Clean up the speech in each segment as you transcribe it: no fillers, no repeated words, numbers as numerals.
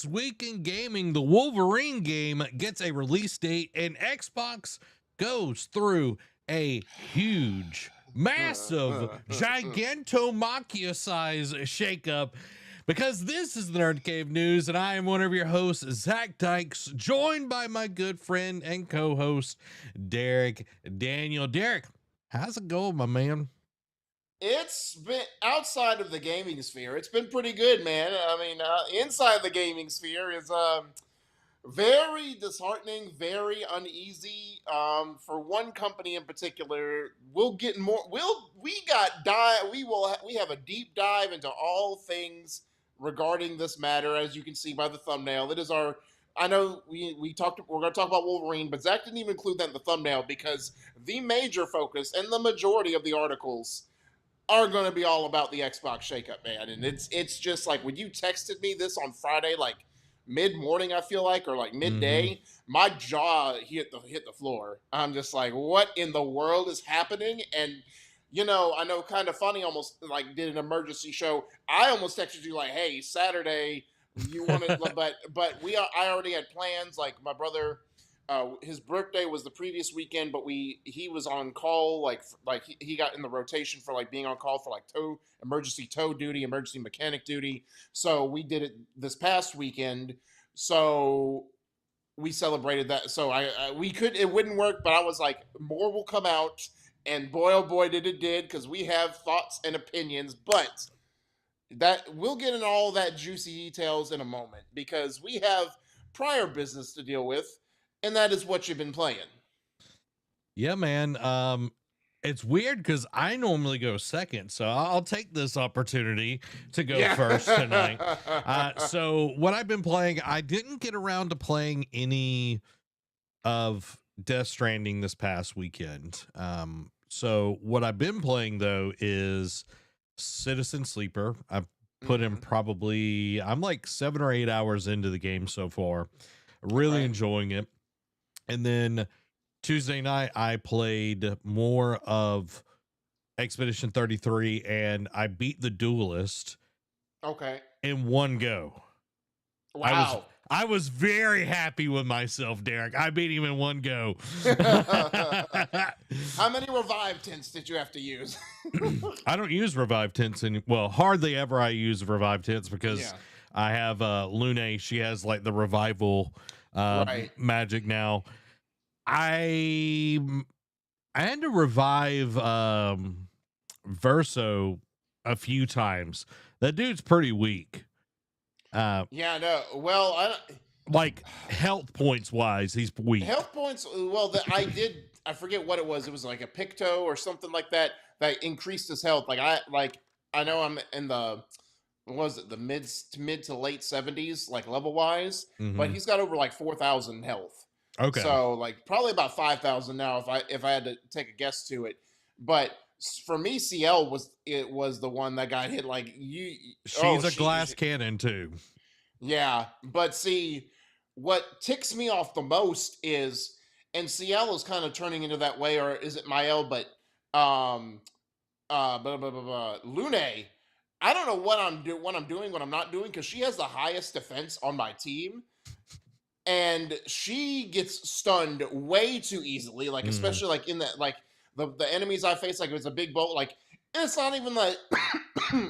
This week in gaming, the Wolverine game gets a release date, and Xbox goes through a huge, massive, gigantomachia size shakeup. Because this is the Nerd Cave News, and I am one of your hosts, Zach Dykes, joined by my good friend and co-host, Derek Daniel. Derek, how's it going, my man? It's been outside of the gaming sphere. It's been pretty good, man. I mean, inside the gaming sphere is very disheartening, very uneasy. For one company in particular, we'll get more. We have a deep dive into all things regarding this matter, as you can see by the thumbnail. It is our. I know we talked. We're going to talk about Wolverine, but Zach didn't even include that in the thumbnail because the major focus and the majority of the articles are going to be all about the Xbox shakeup, man. And it's just like when you texted me this on Friday, like mid morning, I feel like, or like midday, my jaw hit the floor. I'm just like, what in the world is happening? And I know, kind of funny, almost like did an emergency show. I almost texted you like, hey, Saturday, you wanted, but I already had plans. Like my brother. His birthday was the previous weekend, but he was on call, like he got in the rotation for like being on call for like emergency tow duty, emergency mechanic duty. So we did it this past weekend. So we celebrated that. So it wouldn't work, but I was like, more will come out, and boy oh boy did because we have thoughts and opinions, but that we'll get in all that juicy details in a moment because we have prior business to deal with. And that is what you've been playing. Yeah, man. It's weird because I normally go second, so I'll take this opportunity to go first tonight. So what I've been playing, I didn't get around to playing any of Death Stranding this past weekend. So what I've been playing though is Citizen Sleeper. I've put in probably, I'm like 7 or 8 hours into the game so far. Really enjoying it. And then Tuesday night, I played more of Expedition 33, and I beat the Duelist. In one go. Wow. I was very happy with myself, Derek. I beat him in one go. How many revive tints did you have to use? I don't use revive tints hardly ever I use revive tints because I have Lune. She has like the revival magic now. I had to revive Verso a few times. That dude's pretty weak. No. Well, like health points wise, he's weak. Health points. Well, I forget what it was. It was like a Picto or something like that increased his health. I know I'm in the. What was it, the mid to late 70s, like level wise, but he's got over like 4,000 health. Okay. So like probably about 5,000 now if I had to take a guess to it. But for me, CL was the one that got hit. Like she's a glass cannon too. Yeah, but see, what ticks me off the most is, and CL is kind of turning into that way, or is it Mael? But Lune. I don't know what I'm doing, what I'm not doing, because she has the highest defense on my team, and she gets stunned way too easily. Like especially like in that, like the enemies I face, like if it's a big bolt, like it's not even like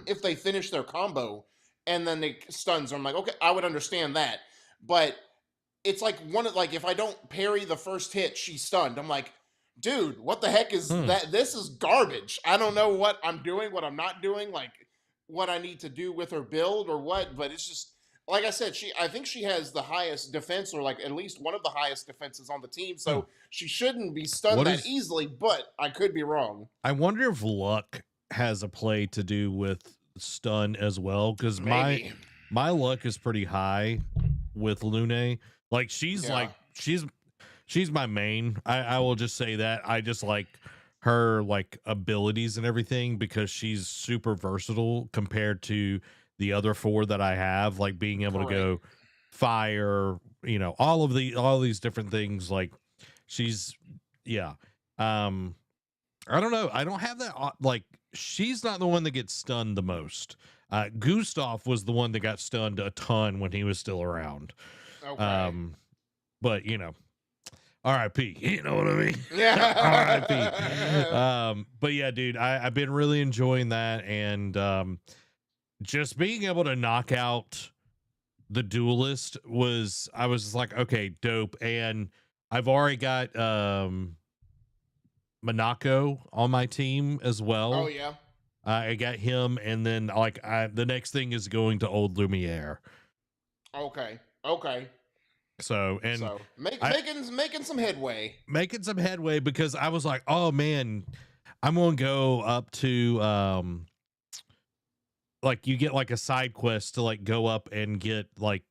if they finish their combo and then they stuns. I'm like, okay, I would understand that, but it's like like if I don't parry the first hit, she's stunned. I'm like, dude, what the heck is that? This is garbage. I don't know what I'm doing, what I'm not doing, like what I need to do with her build or what, but it's just like I said, I think she has the highest defense, or like at least one of the highest defenses on the team, so she shouldn't be stunned easily, but I could be wrong. I wonder if luck has a play to do with stun as well, because my luck is pretty high with Lune. Like she's my main. I will just say that. I just like her like abilities and everything because she's super versatile compared to the other 4 that I have, like being able to go fire, all these different things. Like she's I don't know. I don't have that. Like she's not the one that gets stunned the most. Gustav was the one that got stunned a ton when he was still around. Okay. But RIP, you know what I mean? RIP. Yeah. But yeah, dude, I've been really enjoying that, and just being able to knock out the duelist I was just like, okay, dope. And I've already got Monaco on my team as Oh well. yeah. I got him, and then the next thing is going to Old Lumiere. Okay. Okay. So, and So I making some headway. making some headway because I was like, oh man, I'm gonna go up to like you get like a side quest to like go up and get like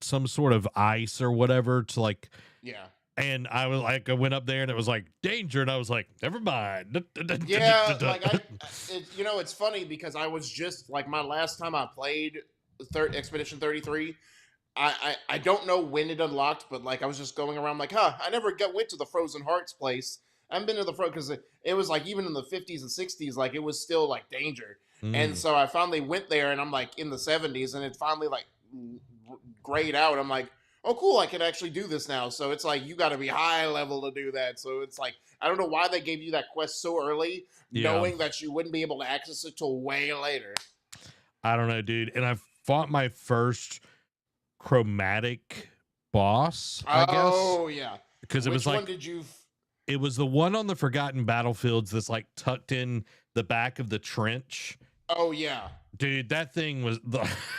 some sort of ice or whatever to like. Yeah. And I was like, I went up there and it was like danger, and I was like, never mind. Yeah, like it's funny because I was just like my last time I played Expedition 33. I don't know when it unlocked, but like I was just going around like, I never went to the Frozen Hearts place. I haven't been to the because it was like even in the 50s and 60s, like it was still like danger. And Mm, so I finally went there, and I'm like in the 70s, and it finally like grayed out. I'm like, oh cool, I can actually do this now. So it's like you got to be high level to do that. So it's like I don't know why they gave you that quest so early, yeah, knowing that you wouldn't be able to access it till way later. I don't know, dude. And I fought my first chromatic boss, I guess, Oh yeah. because it was Which one like did you? it was the one on the Forgotten Battlefields that's like tucked in the back of the trench. Oh yeah. Dude, that thing was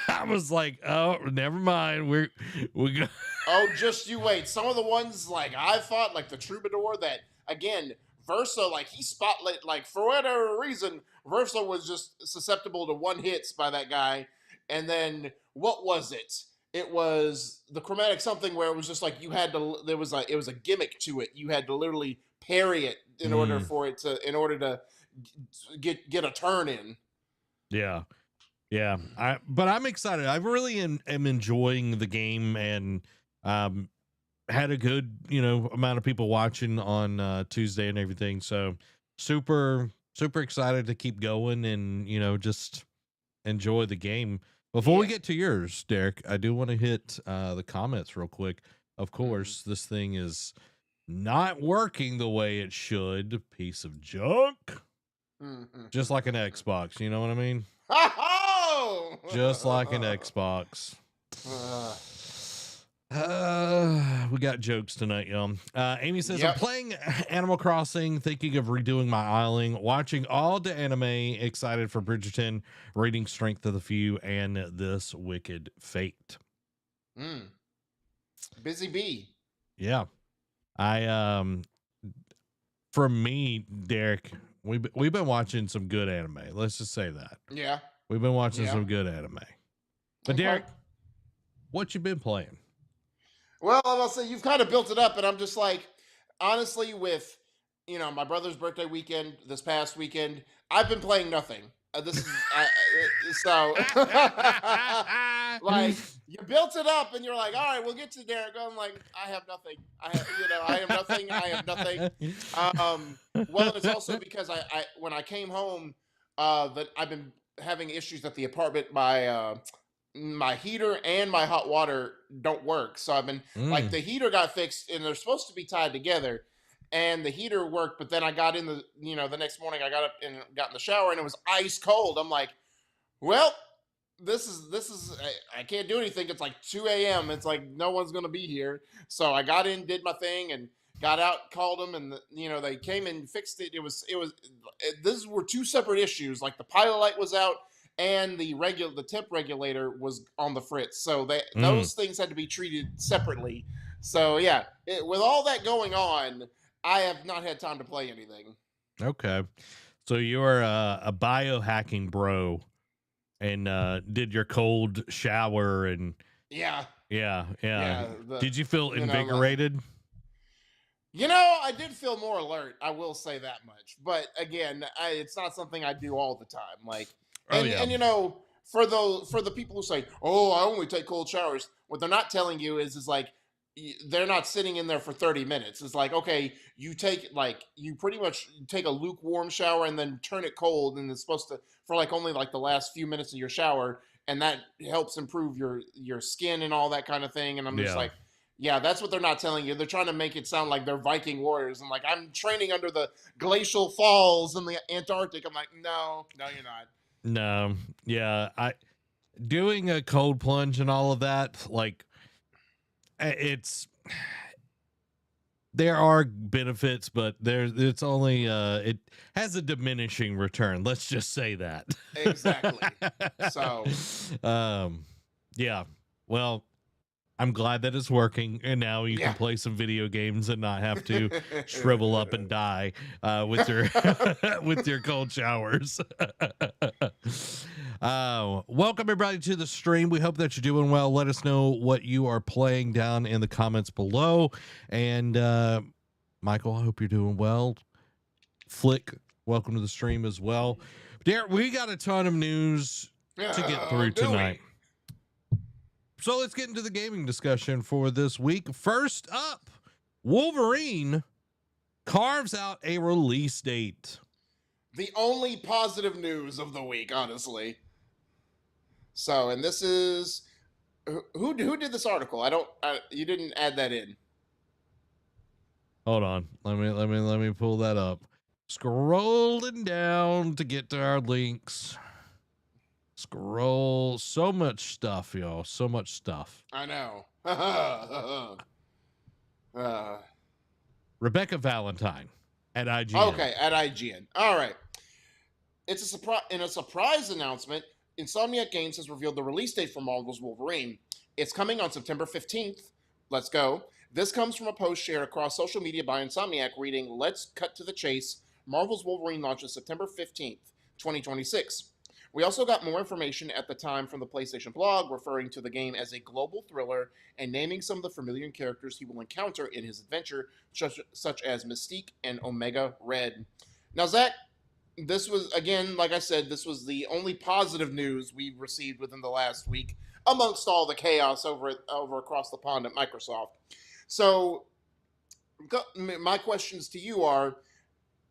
I was like, oh, never mind. We go. Oh, just you wait. Some of the ones like I fought, like the Troubadour, that again, Versa, like he spotlight, like for whatever reason, Versa was just susceptible to one hits by that guy. And then what was it? It was the chromatic something where it was just like you had to. There was like it was a gimmick to it. You had to literally parry it in order Mm, for it to in order to get a turn in. yeah. Yeah, but I'm excited. I really am enjoying the game, and um had a good, amount of people watching on Tuesday and everything. So super excited to keep going and, just enjoy the game. Before we Yeah. get to yours, Derek, I do want to hit the comments real quick. Of Mm-hmm. course, this thing is not working the way it should. Piece of junk. Just like an Xbox, you know what I mean? Oh! Just like an Xbox. We got jokes tonight, y'all. Amy says, I'm Yep. playing Animal Crossing, thinking of redoing my island, watching all the anime, excited for Bridgerton, reading Strength of the Few, and This Wicked Fate. Mm. Busy bee. Yeah. I for me, Derek, we've been watching some good anime. Let's just say that. Yeah. We've been watching Yeah. some good anime. But Okay. Derek, what you been playing? Well, I'll say you've kind of built it up, and I'm just like, honestly, with my brother's birthday weekend this past weekend, I've been playing nothing. This is so like you built it up, and you're like, all right, we'll get to Derek. I'm like, I have nothing. I have nothing. I have nothing. Well, and it's also because I when I came home, that I've been having issues at the apartment. My heater and my hot water don't work. So I've been like Mm, the heater got fixed and they're supposed to be tied together and the heater worked, but then I got in the next morning I got up and got in the shower and it was ice cold. I'm like, well, this is I can't do anything. It's like 2 a.m. It's like no one's gonna be here. So I got in, did my thing, and got out, called them, and they came and fixed it. These were two separate issues. Like the pilot light was out and the temp regulator was on the fritz. So mm. those things had to be treated separately. So yeah, with all that going on, I have not had time to play anything. Okay. So you're a biohacking bro and did your cold shower and Yeah, yeah. yeah. Did you feel You know, invigorated? I did feel more alert. I will say that much. But again, it's not something I do all the time. Like, Oh and yeah. for the people who say, "Oh, I only take cold showers," what they're not telling you is like they're not sitting in there for 30 minutes. It's like, okay, you pretty much take a lukewarm shower and then turn it cold, and it's supposed to for like only like the last few minutes of your shower, and that helps improve your skin and all that kind of thing. And I'm just Yeah. like, yeah, that's what they're not telling you. They're trying to make it sound like they're Viking warriors and like I'm training under the glacial falls in the Antarctic. I'm like, no, no, you're not. No. Yeah. I doing a cold plunge and all of that, like it's there are benefits, but it's only it has a diminishing return. Let's just say that. Exactly. So yeah. Well, I'm glad that it's working, and now you can yeah. play some video games and not have to shrivel up and die with your with your cold showers. Welcome everybody to the stream. We hope that you're doing well. Let us know what you are playing down in the comments below. And Michael, I hope you're doing well. Flick, welcome to the stream as well. Derek, we got a ton of news to get through tonight. So let's get into the gaming discussion for this week. First up, Wolverine carves out a release date. The only positive news of the week, honestly. So, and this is who did this article? You didn't add that in. Hold on. Let me pull that up. Scrolling down to get to our links. Scroll. So much stuff, y'all. So much stuff. I know. Rebecca Valentine at IGN. Okay, at IGN. All right. It's a surprise. In a surprise announcement, Insomniac Games has revealed the release date for Marvel's Wolverine. It's coming on September 15th. Let's go. This comes from a post shared across social media by Insomniac reading, "Let's cut to the chase. Marvel's Wolverine launches September 15th, 2026. We also got more information at the time from the PlayStation blog, referring to the game as a global thriller and naming some of the familiar characters he will encounter in his adventure, such as Mystique and Omega Red." Now, Zach, this was, again, like I said, this was the only positive news we've received within the last week, amongst all the chaos over across the pond at Microsoft. So, my questions to you are,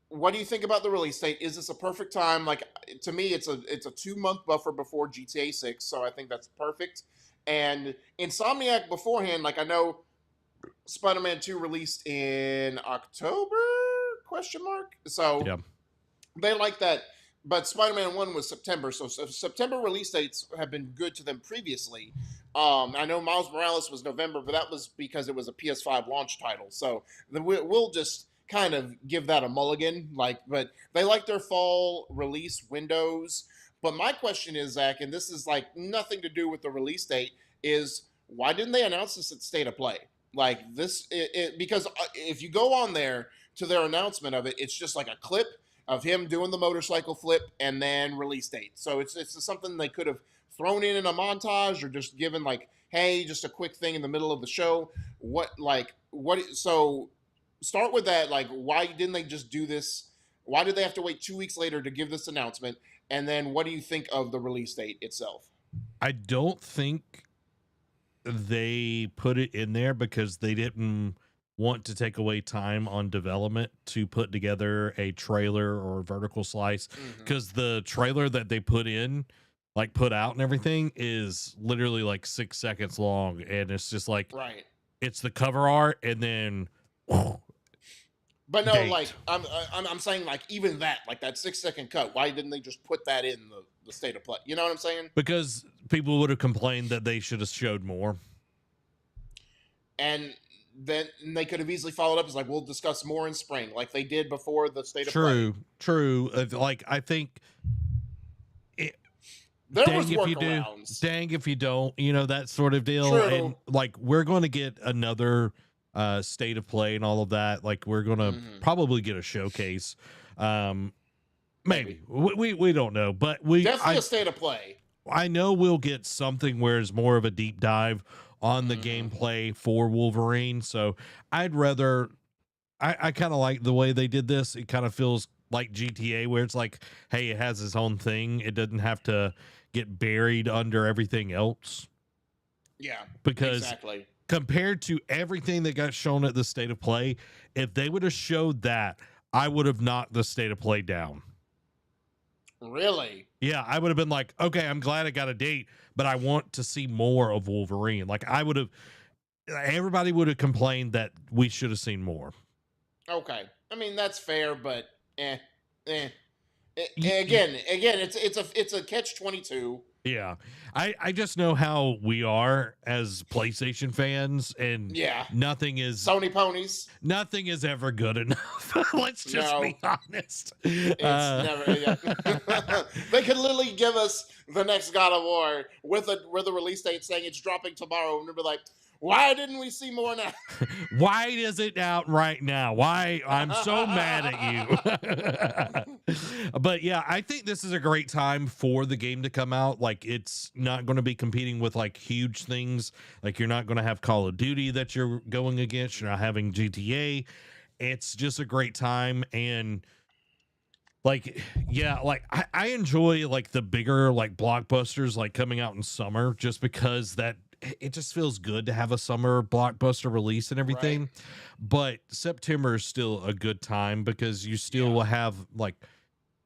what do you think about the release date? Is this a perfect time? Like, to me, it's a 2-month buffer before GTA 6, so I think that's perfect. And Insomniac beforehand, like, I know Spider-Man 2 released in October? Question mark. So yeah. They like that. But Spider-Man 1 was September, so September release dates have been good to them previously. I know Miles Morales was November, but that was because it was a PS5 launch title. So we'll just kind of give that a mulligan. But they like their fall release windows. But my question is, Zach, and this is like nothing to do with the release date, is why didn't they announce this at State of Play? Like this, because if you go on there to their announcement of it, it's just like a clip of him doing the motorcycle flip and then release date. So it's something they could have thrown in a montage or just given like, hey, just a quick thing in the middle of the show. So start with that. Like, why didn't they just do this? Why did they have to wait 2 weeks later to give this announcement? And then what do you think of the release date itself? I don't think they put it in there because they didn't want to take away time on development to put together a trailer or vertical slice, because the trailer that they put out and everything is literally like 6 seconds long, and it's just like, right, it's the cover art and then but no date. Like I'm saying, like, even that, like that 6-second cut, why didn't they just put that in the State of Play? You know what I'm saying? Because people would have complained that they should have showed more, and then they could have easily followed up as like, we'll discuss more in spring, like they did before the State of Play. True. Like, I think there was workarounds. Dang if you don't, that sort of deal. True. And like, we're going to get another State of Play and all of that. Like, we're going to probably get a showcase. Maybe we don't know, but definitely a State of Play. I know we'll get something where it's more of a deep dive on the gameplay for Wolverine. So I'd rather, I kind of like the way they did this. It kind of feels like GTA, where it's like, hey, it has its own thing. It doesn't have to get buried under everything else. Yeah, because exactly. compared to everything that got shown at the State of Play, if they would have showed that, I would have knocked the State of Play down. Really? Yeah, I would have been like, okay, I'm glad I got a date, but I want to see more of Wolverine. Like, everybody would have complained that we should have seen more. Okay. I mean, that's fair, but again, it's a catch-22. Yeah. I just know how we are as PlayStation fans, and nothing is Sony ponies. Nothing is ever good enough. Let's just be honest. It's never. Yeah. They could literally give us the next God of War with a release date saying it's dropping tomorrow, and we'll be like, why didn't we see more now? Why is it out right now? Why? I'm so mad at you. But yeah, I think this is a great time for the game to come out. Like, it's not going to be competing with like huge things. Like, you're not going to have Call of Duty that you're going against. You're not having GTA. It's just a great time. And like, yeah, like I enjoy like the bigger like blockbusters like coming out in summer, just because that it just feels good to have a summer blockbuster release and everything. Right. But September is still a good time because you still will have like,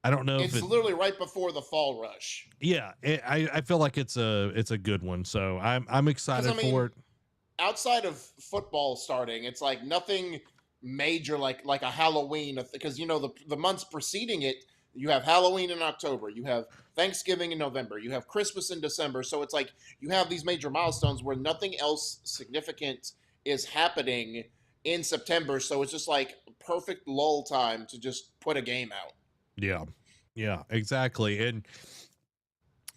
I don't know. It's literally right before the fall rush. Yeah. I feel like it's a good one. So I'm excited for it. Outside of football starting, it's like nothing major, like a Halloween, because the months preceding it, you have Halloween in October, you have Thanksgiving in November, you have Christmas in December. So it's like you have these major milestones where nothing else significant is happening in September. So it's just like perfect lull time to just put a game out. Yeah, exactly. And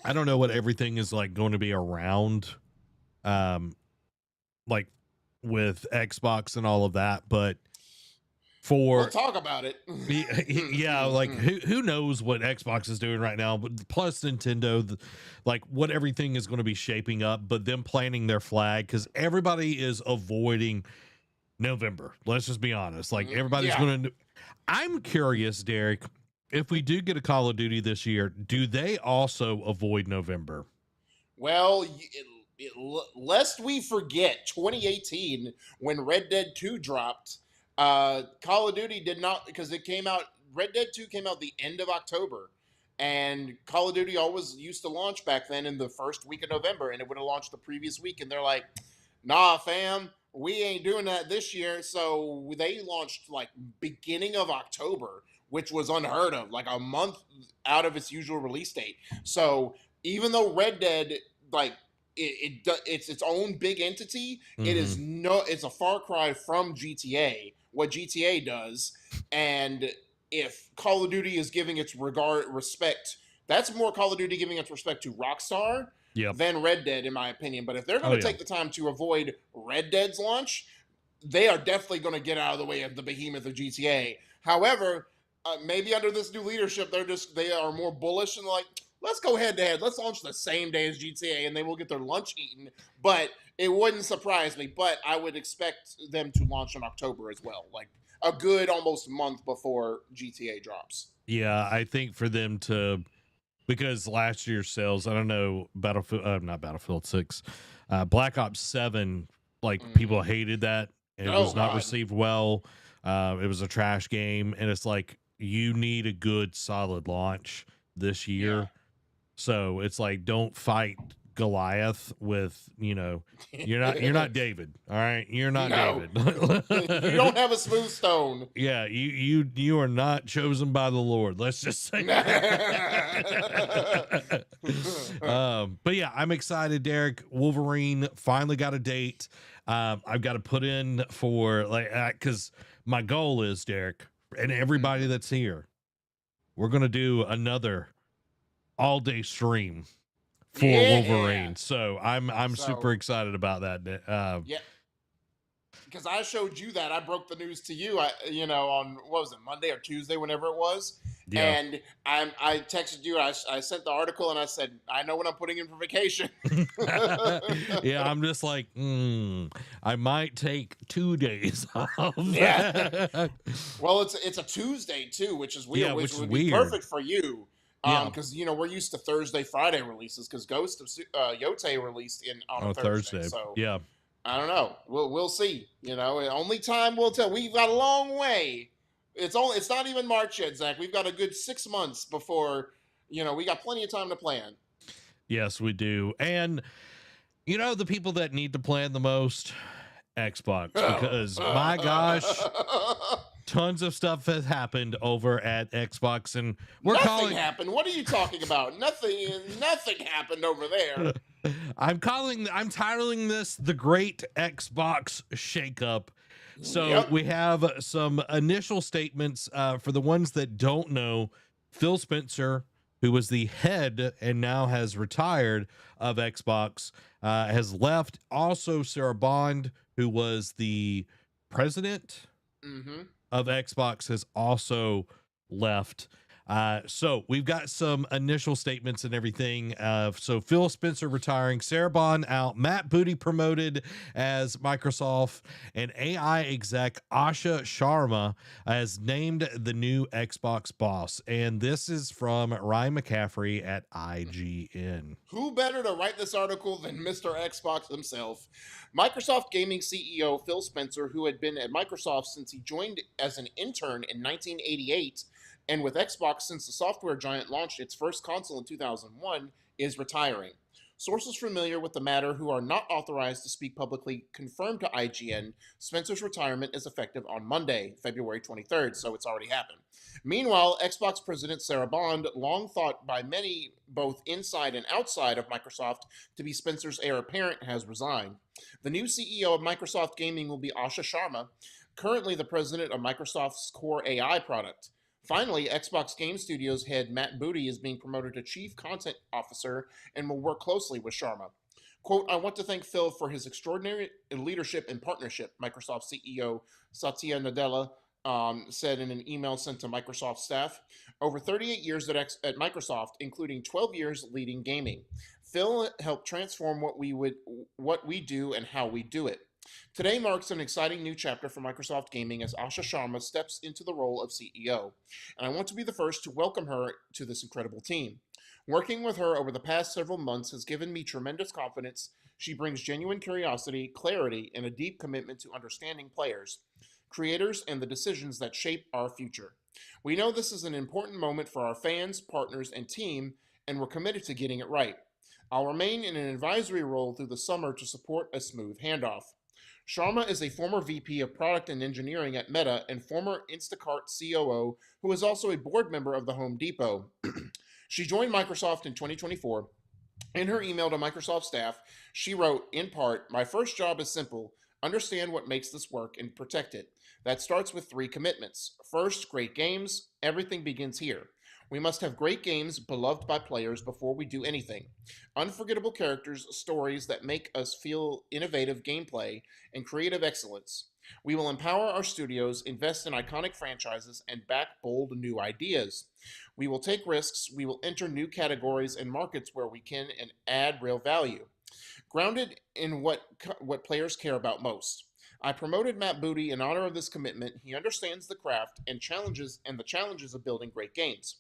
I don't know what everything is like going to be around, like with Xbox and all of that, but we'll talk about it. Yeah, like who knows what Xbox is doing right now, but plus Nintendo, like what everything is going to be shaping up, but them planting their flag, because everybody is avoiding November. Let's just be honest. Like everybody's going to. I'm curious, Derek, if we do get a Call of Duty this year, do they also avoid November? Well, lest we forget 2018 when Red Dead 2 dropped. Call of Duty did not, because it came out, Red Dead 2 came out the end of October, and Call of Duty always used to launch back then in the first week of November, and it would have launched the previous week, and they're like, nah, fam, we ain't doing that this year. So they launched like beginning of October, which was unheard of, like a month out of its usual release date. So even though Red Dead, like, it's its own big entity, it's a far cry from GTA, what GTA does. And if Call of Duty is giving its respect, that's more Call of Duty giving its respect to Rockstar than Red Dead, in my opinion. But if they're going to take the time to avoid Red Dead's launch, they are definitely going to get out of the way of the behemoth of GTA. However, maybe under this new leadership, they are more bullish and like, let's go head to head. Let's launch the same day as GTA, and they will get their lunch eaten. But it wouldn't surprise me. But I would expect them to launch in October as well, like a good almost month before GTA drops. Yeah, I think for them to, because last year's sales, I don't know, not Battlefield 6, Black Ops 7, like people hated that. It was not received well. It was a trash game, and it's like you need a good solid launch this year. Yeah. So it's like, don't fight Goliath with, you're not David. All right. You're not David. You don't have a smooth stone. Yeah. You are not chosen by the Lord. Let's just say that. But yeah, I'm excited, Derek. Wolverine finally got a date. I've got to put in for cause my goal is, Derek, and everybody that's here, we're going to do another all-day stream for Wolverine. So I'm super excited about that. Because I showed you that. I broke the news to you, on, what was it, Monday or Tuesday, whenever it was. Yeah. And I texted you, I sent the article, and I said, I know what I'm putting in for vacation. Yeah, I'm just like, I might take 2 days off. Yeah. Well, it's a Tuesday, too, which is weird, which would be perfect for you. Because we're used to Thursday, Friday releases, because Ghost of Yote released on a Thursday. So yeah, I don't know. We'll see. You know, only time will tell. We've got a long way. It's not even March yet, Zach. We've got a good 6 months before. You know, we got plenty of time to plan. Yes, we do. And you know the people that need to plan the most, Xbox, because my gosh, tons of stuff has happened over at Xbox, and we're Nothing calling. happened. What are you talking about? Nothing. Nothing happened over there. I'm titling this the Great Xbox Shakeup. So Yep. we have some initial statements for the ones that don't know. Phil Spencer, who was the head and now has retired of Xbox, has left. Also, Sarah Bond, who was the president of Xbox, has also left. So we've got some initial statements and everything. So Phil Spencer retiring, Sarah Bond out, Matt Booty promoted as Microsoft, and AI exec Asha Sharma has named the new Xbox boss. And this is from Ryan McCaffrey at IGN. Who better to write this article than Mr. Xbox himself? Microsoft Gaming CEO Phil Spencer, who had been at Microsoft since he joined as an intern in 1988 and with Xbox since the software giant launched its first console in 2001, is retiring. Sources familiar with the matter who are not authorized to speak publicly confirmed to IGN Spencer's retirement is effective on Monday, February 23rd, so it's already happened. Meanwhile, Xbox President Sarah Bond, long thought by many both inside and outside of Microsoft to be Spencer's heir apparent, has resigned. The new CEO of Microsoft Gaming will be Asha Sharma, currently the president of Microsoft's core AI product. Finally, Xbox Game Studios head Matt Booty is being promoted to Chief Content Officer and will work closely with Sharma. Quote, I want to thank Phil for his extraordinary leadership and partnership, Microsoft CEO Satya Nadella said in an email sent to Microsoft staff. Over 38 years at Microsoft, including 12 years leading gaming, Phil helped transform what we do and how we do it. Today marks an exciting new chapter for Microsoft Gaming as Asha Sharma steps into the role of CEO, and I want to be the first to welcome her to this incredible team. Working with her over the past several months has given me tremendous confidence. She brings genuine curiosity, clarity, and a deep commitment to understanding players, creators, and the decisions that shape our future. We know this is an important moment for our fans, partners, and team, and we're committed to getting it right. I'll remain in an advisory role through the summer to support a smooth handoff. Sharma is a former VP of Product and Engineering at Meta and former Instacart COO who is also a board member of the Home Depot. She joined Microsoft in 2024. In her email to Microsoft staff, she wrote, in part, my first job is simple. Understand what makes this work and protect it. That starts with 3 commitments. First, great games. Everything begins here. We must have great games beloved by players before we do anything. Unforgettable characters, stories that make us feel innovative gameplay, and creative excellence. We will empower our studios, invest in iconic franchises, and back bold new ideas. We will take risks, we will enter new categories and markets where we can and add real value. Grounded in what players care about most. I promoted Matt Booty in honor of this commitment. He understands the craft and the challenges of building great games,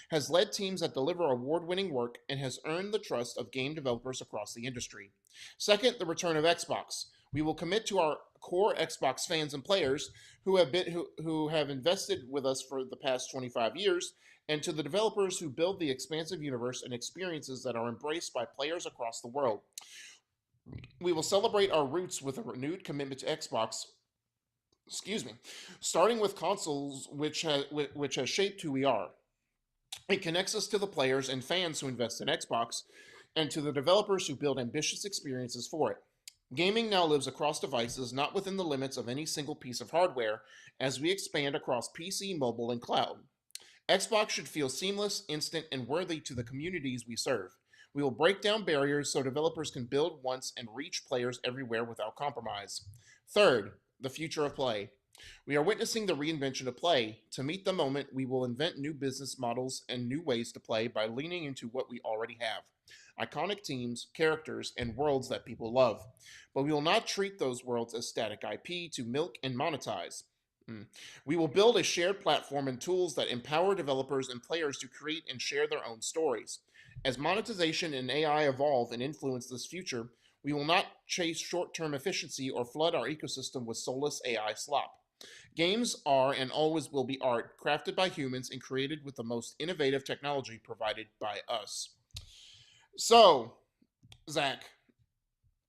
has led teams that deliver award-winning work, and has earned the trust of game developers across the industry. Second, the return of Xbox. We will commit to our core Xbox fans and players who have invested with us for the past 25 years, and to the developers who build the expansive universe and experiences that are embraced by players across the world. We will celebrate our roots with a renewed commitment to Xbox, starting with consoles which has shaped who we are. It connects us to the players and fans who invest in Xbox, and to the developers who build ambitious experiences for it. Gaming now lives across devices, not within the limits of any single piece of hardware, as we expand across PC, mobile, and cloud. Xbox should feel seamless, instant, and worthy to the communities we serve. We will break down barriers so developers can build once and reach players everywhere without compromise. Third, the future of play. We are witnessing the reinvention of play. To meet the moment, we will invent new business models and new ways to play by leaning into what we already have. Iconic teams, characters, and worlds that people love. But we will not treat those worlds as static IP to milk and monetize. We will build a shared platform and tools that empower developers and players to create and share their own stories. As monetization and AI evolve and influence this future, We will not chase short-term efficiency or flood our ecosystem with soulless AI slop. Games are and always will be art, crafted by humans and created with the most innovative technology provided by us. So, Zach,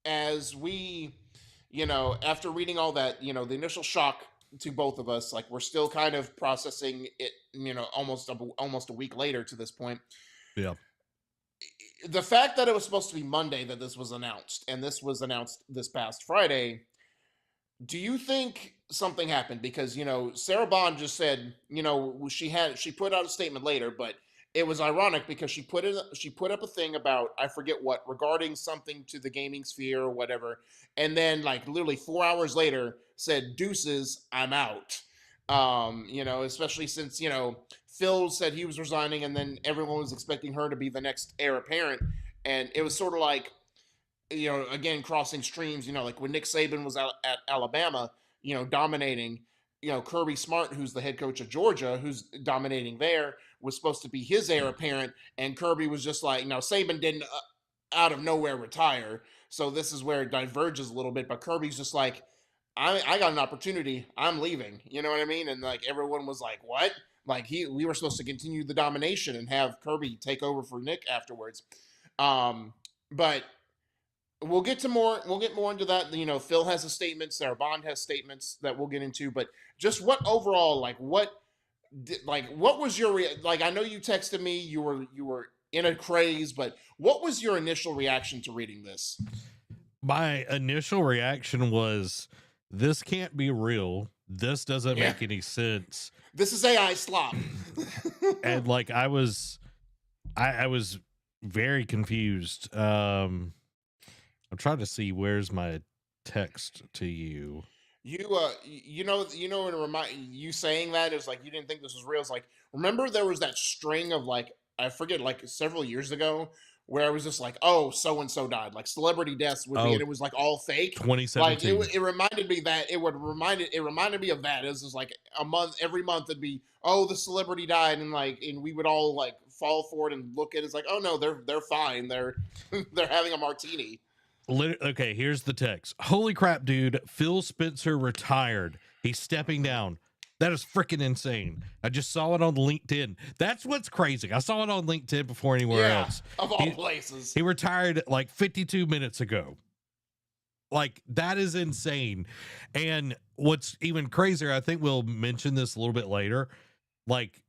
as we, after reading all that, the initial shock to both of us, like we're still kind of processing it, almost a week later to this point. Yeah. The fact that it was supposed to be Monday that this was announced, and this was announced this past Friday, do you think something happened? Because Sarah Bond just said, she put out a statement later, but it was ironic because she put up a thing about, I forget what, regarding something to the gaming sphere or whatever, and then like literally 4 hours later said, "Deuces, I'm out." Especially since Phil said he was resigning, and then everyone was expecting her to be the next heir apparent, and it was sort of like, again, crossing streams, like when Nick Saban was out at Alabama, dominating, Kirby Smart, who's the head coach of Georgia, who's dominating there, was supposed to be his heir apparent. And Kirby was just like, Saban didn't out of nowhere retire. So this is where it diverges a little bit. But Kirby's just like, I got an opportunity. I'm leaving. You know what I mean? And like everyone was like, what? Like we were supposed to continue the domination and have Kirby take over for Nick afterwards. But we'll get more into that. Phil has a statement, Sarah Bond has statements that we'll get into, but just what overall, what was your I know you texted me, you were in a craze, but what was your initial reaction to reading this? My initial reaction was, this can't be real. This doesn't make any sense. This is AI slop. And like I was very confused. I'm trying to see where's my text to you. You saying that is like you didn't think this was real. It's like, remember there was that string of like, I forget, like several years ago, where I was just like, oh, so and so died, like celebrity deaths would be, and it was like all fake. 2017. Like it reminded me that it reminded me of that. It was just like every month it'd be, oh, the celebrity died, and we would all like fall for it and look at it. It's like, oh no, they're fine. They're having a martini. Okay, here's the text. Holy crap, dude. Phil Spencer retired. He's stepping down. That is freaking insane. I just saw it on LinkedIn. That's what's crazy. I saw it on LinkedIn before anywhere else. Of all places. He retired like 52 minutes ago. Like, that is insane. And what's even crazier, I think we'll mention this a little bit later, like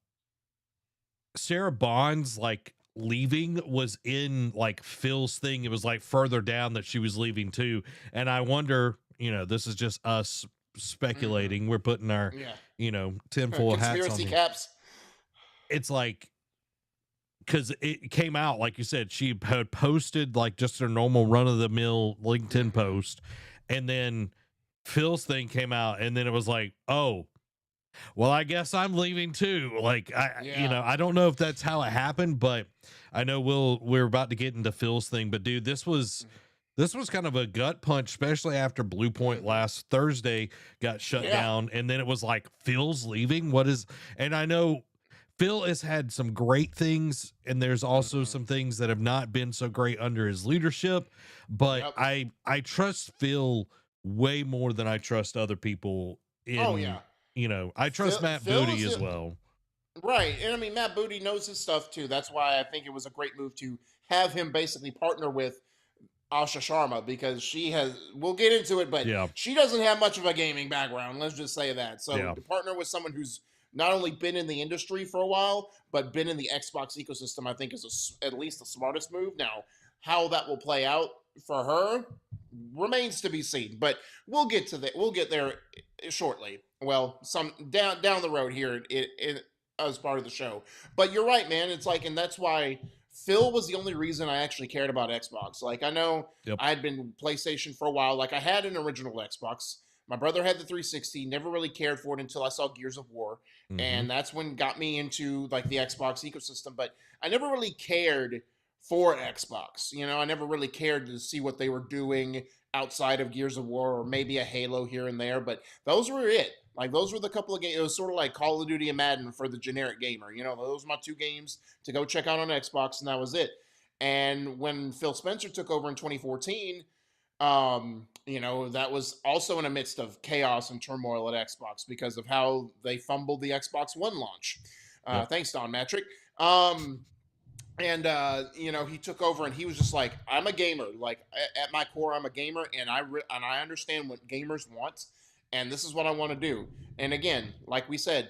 Sarah Bond's like leaving was in like Phil's thing. It was like further down that she was leaving too. And I wonder, this is just us speculating. We're putting our tinfoil hats on. Conspiracy caps. It's like, because it came out, like you said, she had posted like just her normal run-of-the-mill LinkedIn post, and then Phil's thing came out, and then it was like, oh, well, I guess I'm leaving too. Like, I don't know if that's how it happened, but I know we're about to get into Phil's thing. But dude, this was kind of a gut punch, especially after Blue Point last Thursday got shut down, and then it was like, Phil's leaving. And I know Phil has had some great things, and there's also some things that have not been so great under his leadership. But I trust Phil way more than I trust other people. I trust Matt Booty as well. Right. And I mean, Matt Booty knows his stuff too. That's why I think it was a great move to have him basically partner with Asha Sharma, because we'll get into it, but she doesn't have much of a gaming background. Let's just say that. So to partner with someone who's not only been in the industry for a while, but been in the Xbox ecosystem, I think is at least the smartest move. Now, how that will play out for her remains to be seen, but we'll get to that. We'll get there shortly. Well, some down the road here as part of the show. But you're right, man. It's like, and that's why Phil was the only reason I actually cared about Xbox. Like, I know I had been PlayStation for a while. Like, I had an original Xbox. My brother had the 360. Never really cared for it until I saw Gears of War, and that's when got me into like the Xbox ecosystem. But I never really cared for Xbox. I never really cared to see what they were doing outside of Gears of War, or maybe a Halo here and there. But those were it. Like, those were the couple of games. It was sort of like Call of Duty and Madden for the generic gamer. Those were my two games to go check out on Xbox, and that was it. And when Phil Spencer took over in 2014, That was also in the midst of chaos and turmoil at Xbox because of how they fumbled the Xbox One launch. Yep. Thanks, Don Matrick. Um, he took over and he was just like, I'm a gamer. Like at my core, I'm a gamer, and I understand what gamers want, and this is what I want to do. And again, like we said,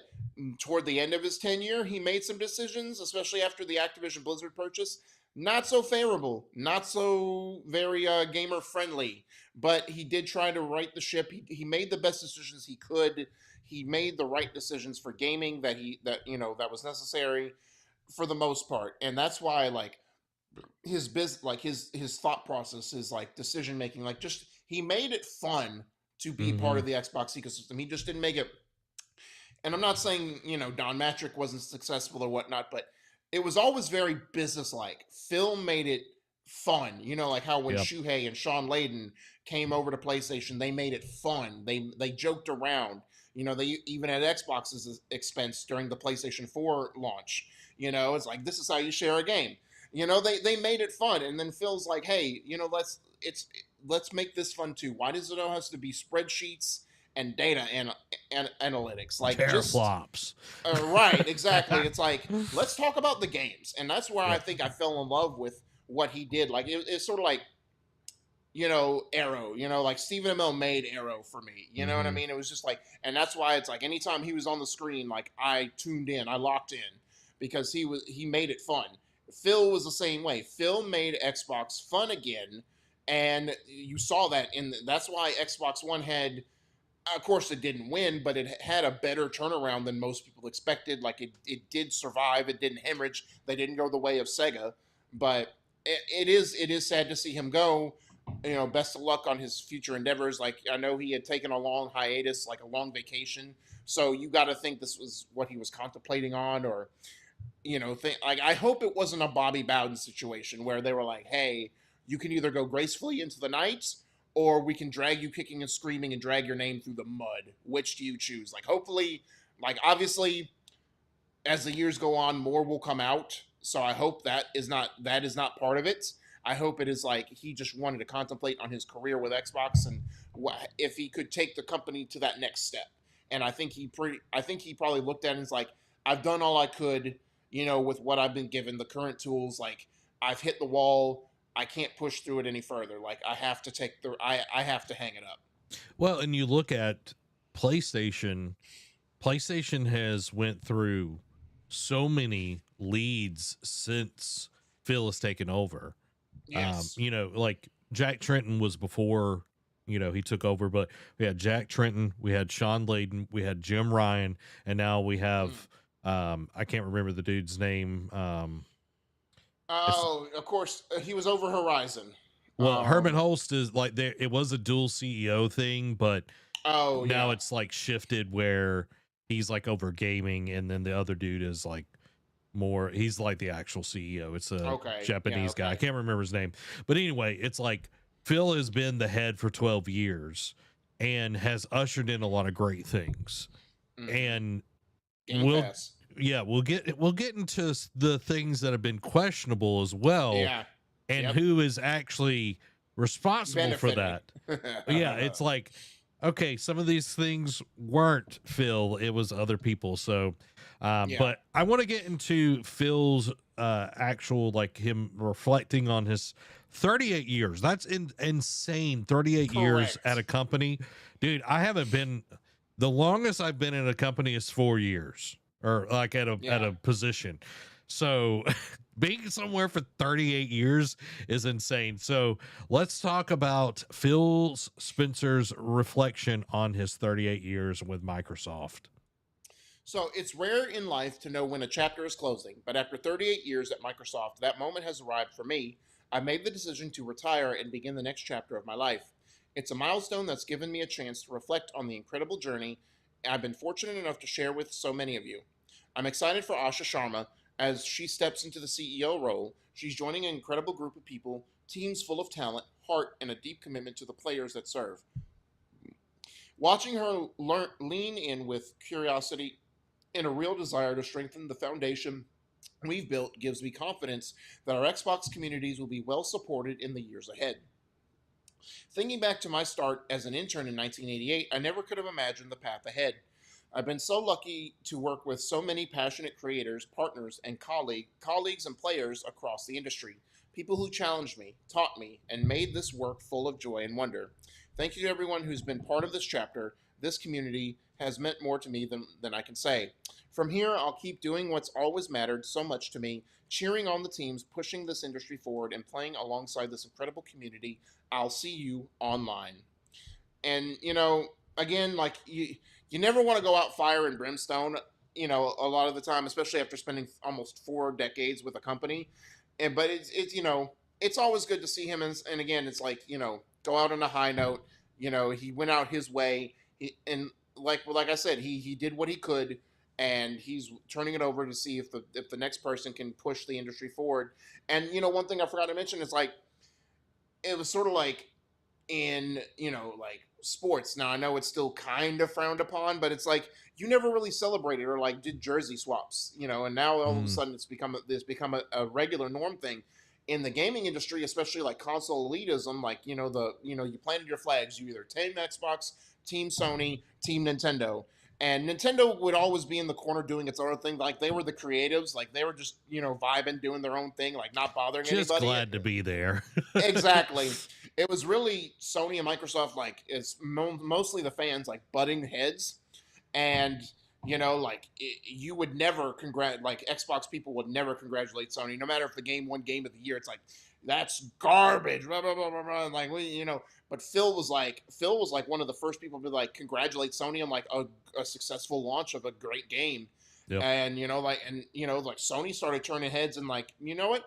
toward the end of his tenure, he made some decisions, especially after the Activision Blizzard purchase, not so favorable, not so very gamer friendly. But he did try to right the ship. He made the best decisions he could. He made the right decisions for gaming that was necessary for the most part, and that's why like his thought process, his like decision making, like just he made it fun to be part Mm-hmm. of the Xbox ecosystem. He just didn't make it. And I'm not saying Don Matrick wasn't successful or whatnot, but it was always very business like. Phil made it fun, like how when Yep. Shuhei and Sean Layden came over to PlayStation, they made it fun. They joked around. They even at Xbox's expense during the PlayStation 4 launch. It's like, this is how you share a game. They made it fun, and then Phil's like, hey, let's make this fun too. Why does it all has to be spreadsheets and data and analytics? Like, just Teraflops. right, exactly. It's like, let's talk about the games, and that's where I Yep. think I fell in love with what he did. Like, it's sort of like Arrow, like Stephen Amell made Arrow for me. You know what I Mm-hmm. mean? It was just like, and that's why it's like anytime he was on the screen, like I tuned in, I locked in because he made it fun. Phil was the same way. Phil made Xbox fun again, and you saw that that's why Xbox One had, of course, it didn't win, but it had a better turnaround than most people expected. Like it did survive. It didn't hemorrhage. They didn't go the way of Sega, but it is sad to see him go. Best of luck on his future endeavors. Like, I know he had taken a long hiatus, like a long vacation. So you got to think this was what he was contemplating on, or like, I hope it wasn't a Bobby Bowden situation where they were like, hey, you can either go gracefully into the night, or we can drag you kicking and screaming and drag your name through the mud. Which do you choose? Like, hopefully, like, obviously, as the years go on, more will come out. So I hope that is not part of it. I hope it is like he just wanted to contemplate on his career with Xbox and if he could take the company to that next step. And I think he probably looked at it and was like, I've done all I could, with what I've been given, the current tools. Like, I've hit the wall. I can't push through it any further. Like, I have to hang it up. Well, and you look at PlayStation. PlayStation has went through so many leads since Phil has taken over. Yes. Like Jack Trenton was before, he took over, but we had Jack Trenton, we had Sean Layden, we had Jim Ryan, and now we have, I can't remember the dude's name. Oh, of course, he was over Horizon. Well, Herman Um, Holst is like there. It was a dual CEO thing, but oh now yeah. it's like shifted where he's like over gaming, and then the other dude is like more. He's like the actual CEO. It's a Okay. Yeah. Japanese guy. I Okay. can't remember his name, but anyway, it's like Phil has been the head for 12 years and has ushered in a lot of great things. Mm-hmm. And Game we'll Pass. yeah, we'll get into the things that have been questionable as well, Yeah. and Yep. who is actually responsible for Benefiting. that. Yeah, it's like, okay, some of these things weren't Phil, it was other people. So Yeah. but I want to get into Phil's actual, like, him reflecting on his 38 years. That's insane. 38 years at Correct. a company. Dude, I haven't been, the longest I've been in a company is 4 years, or like at a Yeah. position. So being somewhere for 38 years is insane. So let's talk about Phil Spencer's reflection on his 38 years with Microsoft. So it's rare in life to know when a chapter is closing, but after 38 years at Microsoft, that moment has arrived for me. I made the decision to retire and begin the next chapter of my life. It's a milestone that's given me a chance to reflect on the incredible journey I've been fortunate enough to share with so many of you. I'm excited for Asha Sharma as she steps into the CEO role. She's joining an incredible group of people, teams full of talent, heart, and a deep commitment to the players that serve. Watching her lean in with curiosity and a real desire to strengthen the foundation we've built gives me confidence that our Xbox communities will be well supported in the years ahead. Thinking back to my start as an intern in 1988, I never could have imagined the path ahead. I've been so lucky to work with so many passionate creators, partners, and colleagues and players across the industry. People who challenged me, taught me, and made this work full of joy and wonder. Thank you to everyone who's been part of this chapter. This community has meant more to me than I can say. From here, I'll keep doing what's always mattered so much to me, cheering on the teams, pushing this industry forward, and playing alongside this incredible community. I'll see you online. And again, like you never want to go out fire and brimstone. A lot of the time, especially after spending almost 4 decades with a company. But it's always good to see him. And again, it's like go out on a high note. He went out his way. And like I said, he did what he could, and he's turning it over to see if the next person can push the industry forward. And one thing I forgot to mention is like it was sort of like in like sports. Now I know it's still kind of frowned upon, but it's like you never really celebrated or like did jersey swaps, and now all of a sudden it's become a regular norm thing in the gaming industry, especially like console elitism. Like you planted your flags. You either team Xbox, team Sony, team Nintendo. And Nintendo would always be in the corner doing its own thing. Like they were the creatives, like they were just vibing, doing their own thing, like not bothering just anybody. Glad to be there. Exactly. It was really Sony and Microsoft, like it's mostly the fans like butting heads, and you would never like Xbox people would never congratulate Sony, no matter if the game won Game of the Year. It's like that's garbage, blah blah blah blah blah. And like but Phil was like one of the first people to like congratulate Sony on like a successful launch of a great game. Yep. And like Sony started turning heads and like what.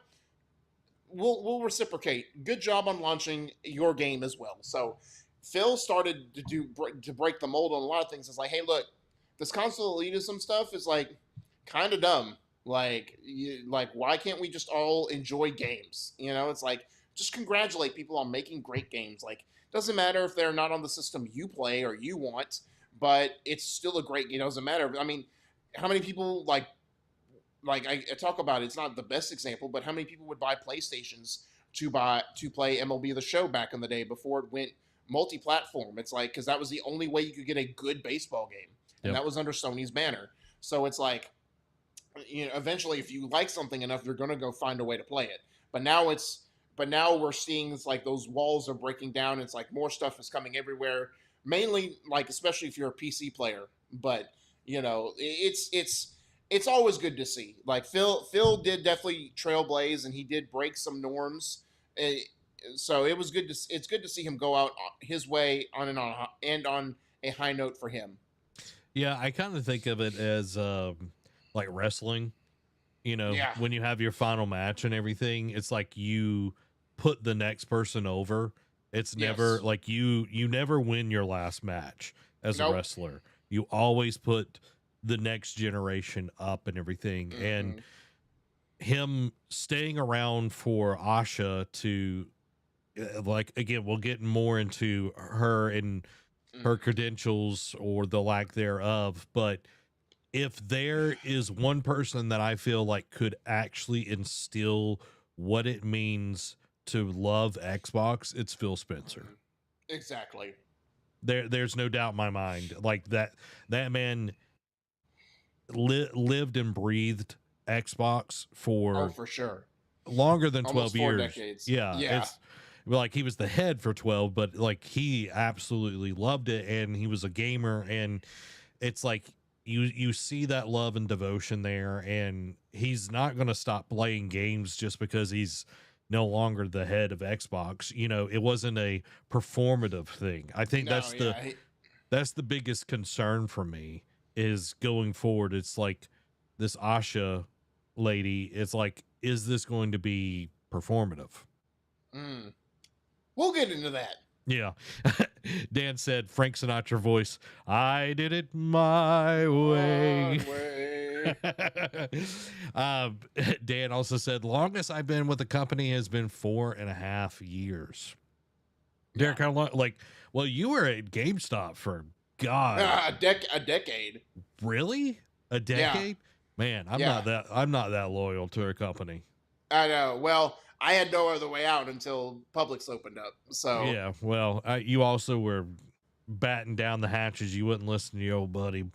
We'll reciprocate. Good job on launching your game as well. So Phil started to break the mold on a lot of things. It's like, hey, look, this console elitism stuff is like kind of dumb. Like why can't we just all enjoy games? It's like just congratulate people on making great games. Like doesn't matter if they're not on the system you play or you want, but it's still a great game. It doesn't matter. I mean, how many people like I talk about it's not the best example, but how many people would buy PlayStations to play MLB The Show back in the day before it went multi-platform? It's like because that was the only way you could get a good baseball game, and that was under Sony's banner. So it's like eventually, if you like something enough, you're gonna go find a way to play it. But now we're seeing it's like those walls are breaking down. It's like more stuff is coming everywhere. Mainly, like especially if you're a PC player, but it's always good to see. Like Phil did definitely trailblaze, and he did break some norms. So it's good to see him go out his way on a high note for him. Yeah, I kind of think of it as like wrestling. When you have your final match and everything, it's like you put the next person over. It's never like you never win your last match as a wrestler. You always put the next generation up and everything. Mm-hmm. And him staying around for Asha to like, again, we'll get more into her and her credentials or the lack thereof. But if there is one person that I feel like could actually instill what it means to love Xbox, it's Phil Spencer. Exactly. There's no doubt in my mind. Like that man lived and breathed Xbox for sure longer than almost 12 years. 4 decades. Yeah. It's like he was the head for 12, but like he absolutely loved it, and he was a gamer, and it's like you see that love and devotion there, and he's not going to stop playing games just because he's no longer the head of Xbox. It wasn't a performative thing. I think that's the biggest concern for me is going forward. It's like this Asha lady. It's like, is this going to be performative? We'll get into that. Yeah. Dan said, Frank Sinatra voice, I did it my way. Dan also said, longest I've been with the company has been 4.5 years. Derek, how long? Like, well, you were at GameStop for a decade. Really? A decade? Man, I'm not that loyal to a company. I know. Well, I had no other way out until Publix opened up. So Yeah, well, you also were batting down the hatches. You wouldn't listen to your old buddy.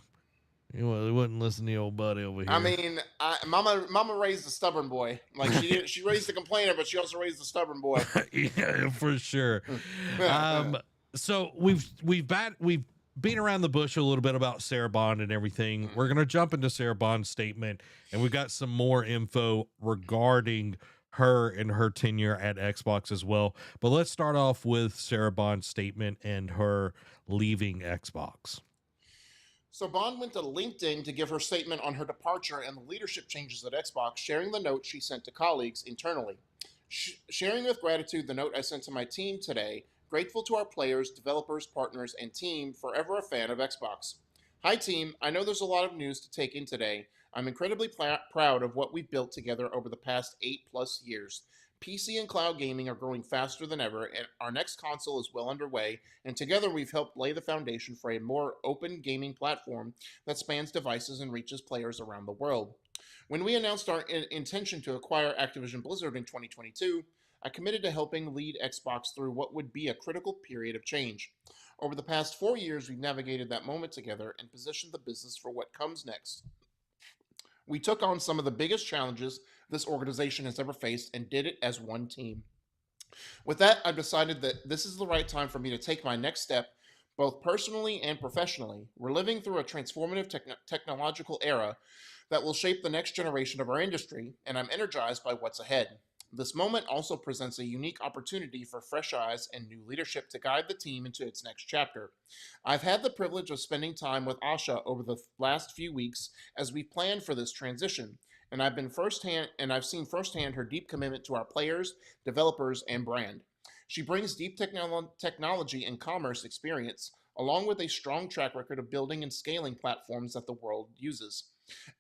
You wouldn't listen to your old buddy over I here. mean, Mama raised a stubborn boy. Like she raised a complainer, but she also raised a stubborn boy. Yeah, for sure. Um, so we've been around the bush a little bit about Sarah Bond and everything. We're gonna jump into Sarah Bond's statement, and we've got some more info regarding her and her tenure at Xbox as well. But let's start off with Sarah Bond's statement and her leaving Xbox. So Bond went to LinkedIn to give her statement on her departure and the leadership changes at Xbox, sharing the note she sent to colleagues internally. Sharing with gratitude the note I sent to my team today, grateful to our players, developers, partners, and team, forever a fan of Xbox. Hi team, I know there's a lot of news to take in today. I'm incredibly proud of what we've built together over the past 8+ years. PC and cloud gaming are growing faster than ever, and our next console is well underway, and together we've helped lay the foundation for a more open gaming platform that spans devices and reaches players around the world. When we announced our intention to acquire Activision Blizzard in 2022, I committed to helping lead Xbox through what would be a critical period of change. Over the past 4 years, we've navigated that moment together and positioned the business for what comes next. We took on some of the biggest challenges this organization has ever faced and did it as one team. With that, I've decided that this is the right time for me to take my next step, both personally and professionally. We're living through a transformative technological era that will shape the next generation of our industry, and I'm energized by what's ahead. This moment also presents a unique opportunity for fresh eyes and new leadership to guide the team into its next chapter. I've had the privilege of spending time with Asha over the last few weeks as we planned for this transition, and I've seen firsthand her deep commitment to our players, developers, and brand. She brings deep technology and commerce experience, along with a strong track record of building and scaling platforms that the world uses.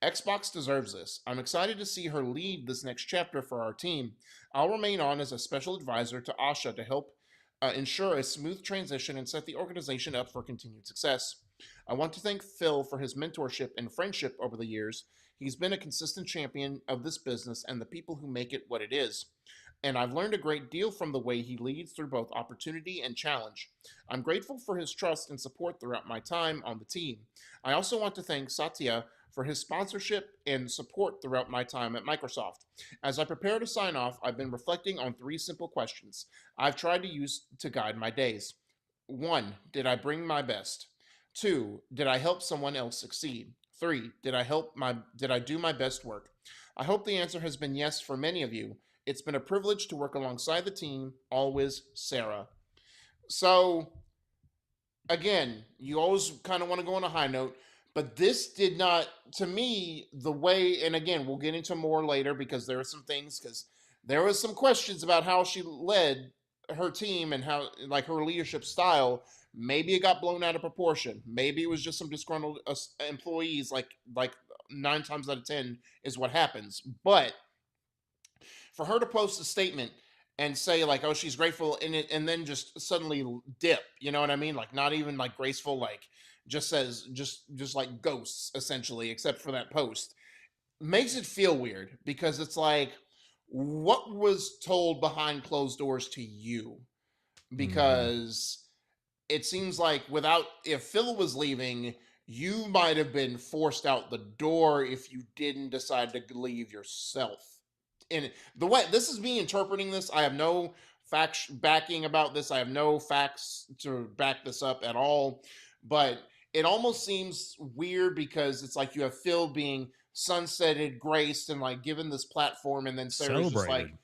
Xbox deserves this. I'm excited to see her lead this next chapter for our team. I'll remain on as a special advisor to Asha to help ensure a smooth transition and set the organization up for continued success. I want to thank Phil for his mentorship and friendship over the years. He's been a consistent champion of this business and the people who make it what it is. And I've learned a great deal from the way he leads through both opportunity and challenge. I'm grateful for his trust and support throughout my time on the team. I also want to thank Satya for his sponsorship and support throughout my time at Microsoft. As I prepare to sign off, I've been reflecting on 3 simple questions I've tried to use to guide my days. 1. Did I bring my best? 2. Did I help someone else succeed? 3. Did I do my best work? I hope the answer has been yes for many of you. It's been a privilege to work alongside the team. Always, Sarah. So, again, you always kind of want to go on a high note, but this did not, to me, the way, and again, we'll get into more later because there are some things, because there was some questions about how she led her team and how, like, her leadership style. Maybe it got blown out of proportion. Maybe it was just some disgruntled employees, like 9 times out of 10 is what happens. But for her to post a statement and say like, oh, she's grateful in it, and then just suddenly dip, you know what I mean? Like, not even like graceful, like just says just like ghosts essentially, except for that post, makes it feel weird because it's like, what was told behind closed doors to you? Mm-hmm. Because it seems like, without, if Phil was leaving, you might have been forced out the door if you didn't decide to leave yourself. And the way this is me interpreting this, I have no facts backing about this. I have no facts to back this up at all. But it almost seems weird because it's like you have Phil being sunsetted, graced, and like given this platform, and then Sarah's just like, Celebrated.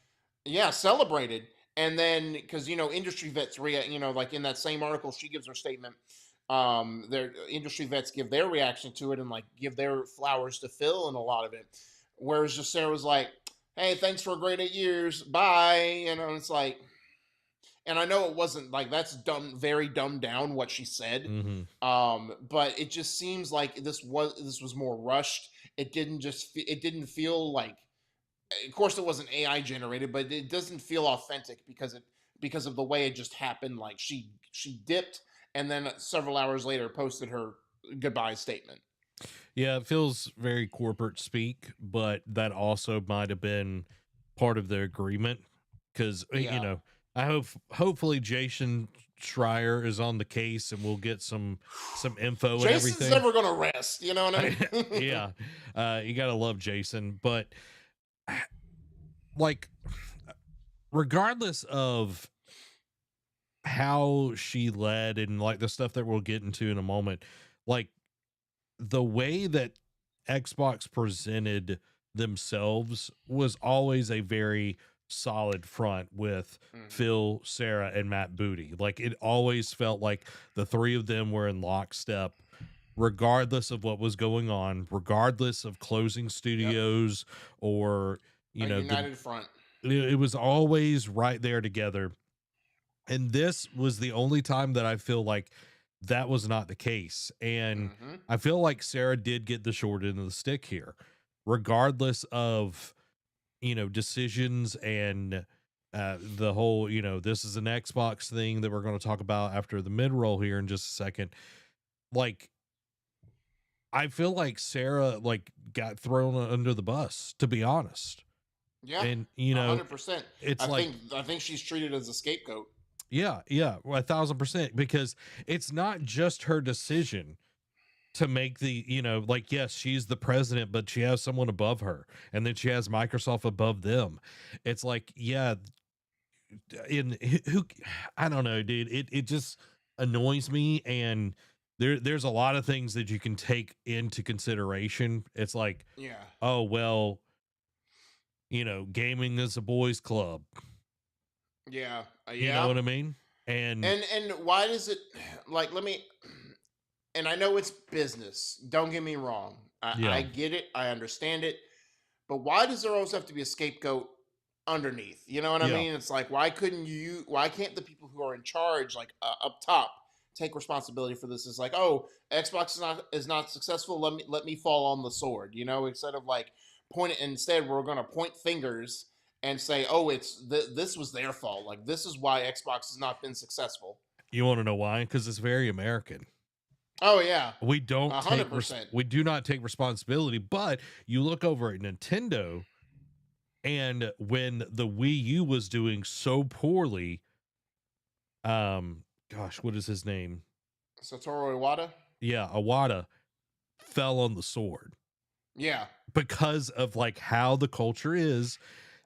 yeah, celebrated. And then, because industry vets like in that same article, she gives her statement. Their industry vets give their reaction to it and like give their flowers to Phil and a lot of it. Whereas just Sarah was like, hey, thanks for a great 8 years. Bye. It's like, and I know it wasn't like, that's dumb, very dumbed down what she said. Mm-hmm. But it just seems like this was more rushed. It didn't feel like, of course it wasn't AI generated, but it doesn't feel authentic because of the way it just happened. Like she dipped and then several hours later posted her goodbye statement. Yeah, it feels very corporate speak, but that also might have been part of the agreement because Yeah. I hope hopefully Jason Schreier is on the case and we'll get some info and Jason's everything. never gonna rest. You know what I mean? Yeah, you gotta love Jason, but like regardless of how she led and like the stuff that we'll get into in a moment, like the way that Xbox presented themselves was always a very solid front with Mhm. Phil, Sarah, and Matt Booty. Like it always felt like the three of them were in lockstep, regardless of what was going on, regardless of closing Yep. studios or, A the united front. it was always right there together. And this was the only time that I feel like that was not the case. And Hmm. I feel like Sarah did get the short end of the stick here, regardless of, decisions and the whole, this is an Xbox thing that we're going to talk about after the mid roll here in just a second. Like, I feel like Sarah like got thrown under the bus, to be honest. Yeah, And, 100%. it's like, I think she's treated as a scapegoat. yeah, yeah, 1,000%, because it's not just her decision to make the, like, yes, she's the president, but she has someone above her, and then she has Microsoft above them. It's like, yeah, in who, I don't know, dude. It just annoys me, and there's a lot of things that you can take into consideration. It's like, Yeah. oh well, gaming is a boys' club. Yeah. You know Yeah. what I mean? And And why does it like let me and I know it's business. Don't get me wrong. I yeah, get it. I understand it. But why does there always have to be a scapegoat underneath? You know what I yeah, mean? It's like why can't the people who are in charge like up top take responsibility for this? It's like, "Oh, Xbox is not successful. Let me fall on the sword." You know, instead of like instead we're going to point fingers and say, "Oh, this was their fault. Like this is why Xbox has not been successful." you want to know why? Because it's very American. Oh yeah. We don't take 100%. we do not take responsibility. But you look over at Nintendo, and when the Wii U was doing so poorly, gosh, what is his name? Satoru Iwata? Yeah, Awada fell on the sword Yeah. because of like how the culture is.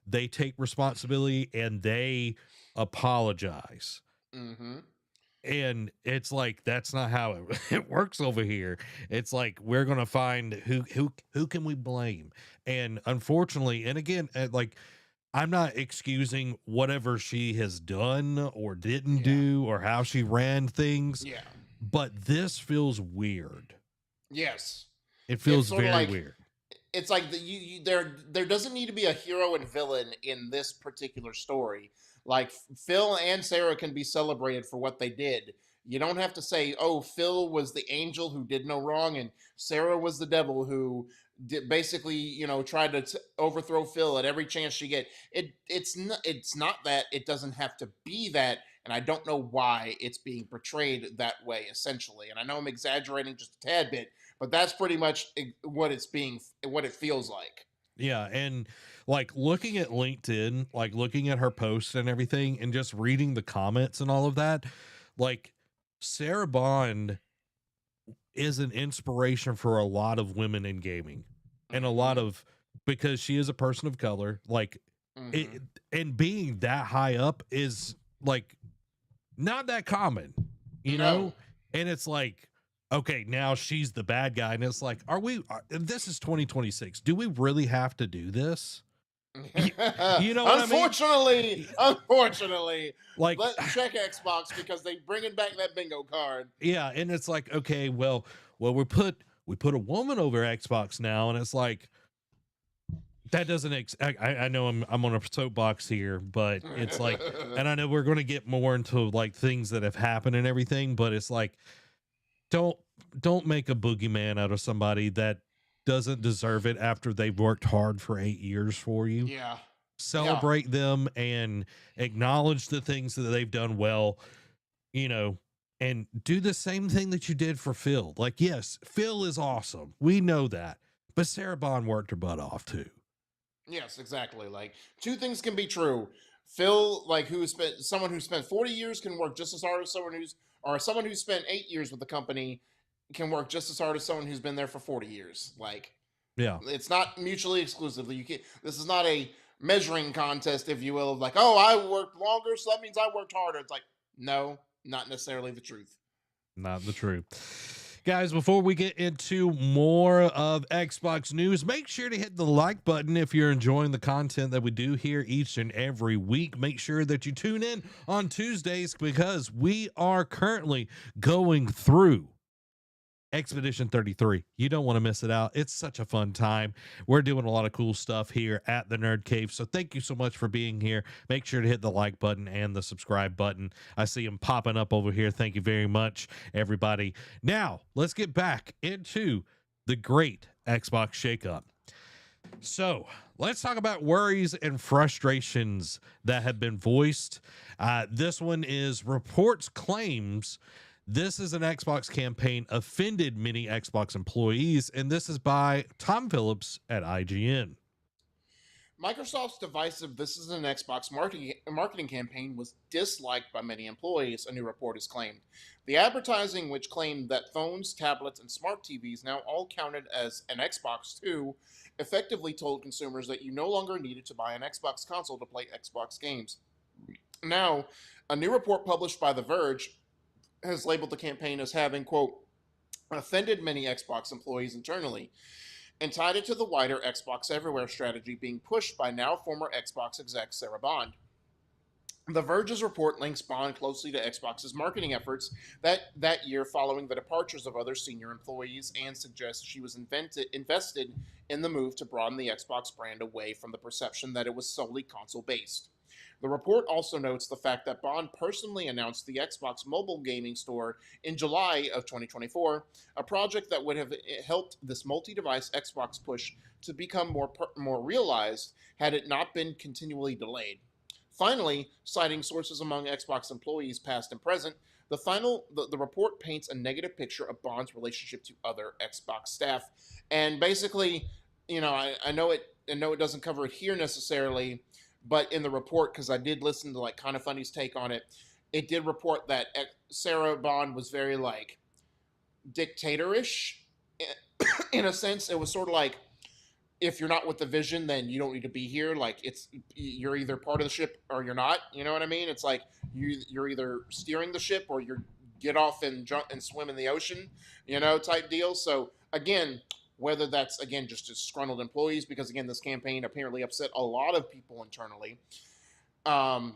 They take responsibility and they apologize. Mhm. And it's like that's not how it works over here. It's like we're gonna find who can we blame. And unfortunately, and again, like I'm not excusing whatever she has done or didn't Yeah. do or how she ran things, Yeah. but this feels weird. Yes. It It's feels sort of very like weird. it's like there doesn't need to be a hero and villain in this particular story. Like Phil and Sarah can be celebrated for what they did. You don't have to say, "Oh, Phil was the angel who did no wrong, and Sarah was the devil who basically, tried to overthrow Phil at every chance she get." It's not that. It doesn't have to be that, and I don't know why it's being portrayed that way. Essentially, and I know I'm exaggerating just a tad bit, but that's pretty much what it feels like. Yeah, and like looking at LinkedIn, like looking at her posts and everything, and just reading the comments and all of that, like Sarah Bond is an inspiration for a lot of women in gaming, and a lot Hmm. of because she is a person of color, like Hmm. it, and being that high up is like not that common, you No. know? And it's like, okay, now she's the bad guy. And it's like, this is 2026. Do we really have to do this? You, you know what I mean? Unfortunately, Like, let check Xbox because they bringing back that bingo card. yeah. And it's like, okay, well, we put a woman over Xbox now. And it's like, that doesn't, I know I'm on a soapbox here, but it's like, and I know we're going to get more into like things that have happened and everything, but it's like, don't don't make a boogeyman out of somebody that doesn't deserve it after they've worked hard for 8 years for you. Yeah, yeah, Celebrate them and acknowledge the things that they've done well, you know, and do the same thing that you did for Phil. Like, yes, Phil is awesome. We know that. But Sarah Bond worked her butt off too. yes, exactly. Like two things can be true. Phil, like someone who spent 40 years can work just as hard as someone who spent 8 years with the company can work just as hard as someone who's been there for 40 years. Like, Yeah. it's not mutually exclusive. You can't. This is not a measuring contest, if you will, of like, oh, I worked longer, so that means I worked harder. It's like, no, not necessarily the truth. Not the truth. Guys, before we get into more of Xbox news, make sure to hit the like button if you're enjoying the content that we do here each and every week. Make sure that you tune in on Tuesdays because we are currently going through Expedition 33. You don't want to miss it out. It's such a fun time. We're doing a lot of cool stuff here at the Nerd Cave. So thank you so much for being here. Make sure to hit the like button and the subscribe button. I see them popping up over here. Thank you very much, everybody. Now, let's get back into the great Xbox shakeup. So let's talk about worries and frustrations that have been voiced. This one is reports claims this is an Xbox campaign offended many Xbox employees, and this is by Tom Phillips at IGN. Microsoft's divisive "This is an Xbox" marketing campaign was disliked by many employees, a new report has claimed. The advertising, which claimed that phones, tablets, and smart TVs now all counted as an Xbox too, effectively told consumers that you no longer needed to buy an Xbox console to play Xbox games. Now, a new report published by The Verge has labeled the campaign as having, quote, offended many Xbox employees internally, and tied it to the wider Xbox Everywhere strategy being pushed by now former Xbox exec Sarah Bond. The Verge's report links Bond closely to Xbox's marketing efforts that year following the departures of other senior employees and suggests she was invested in the move to broaden the Xbox brand away from the perception that it was solely console-based. The report also notes the fact that Bond personally announced the Xbox mobile gaming store in July of 2024, a project that would have helped this multi-device Xbox push to become more realized had it not been continually delayed. Finally, citing sources among Xbox employees past and present, the report paints a negative picture of Bond's relationship to other Xbox staff. And basically, I know it doesn't cover it here necessarily, but in the report, because I did listen to like Kind of Funny's take on it, it did report that Sarah Bond was very like dictatorish in a sense. It was sort of like, if you're not with the vision, then you don't need to be here. Like you're either part of the ship or you're not. You know what I mean? It's like you're either steering the ship or you get off and jump and swim in the ocean, type deal. So again, whether that's, again, just disgruntled employees, because, again, this campaign apparently upset a lot of people internally. And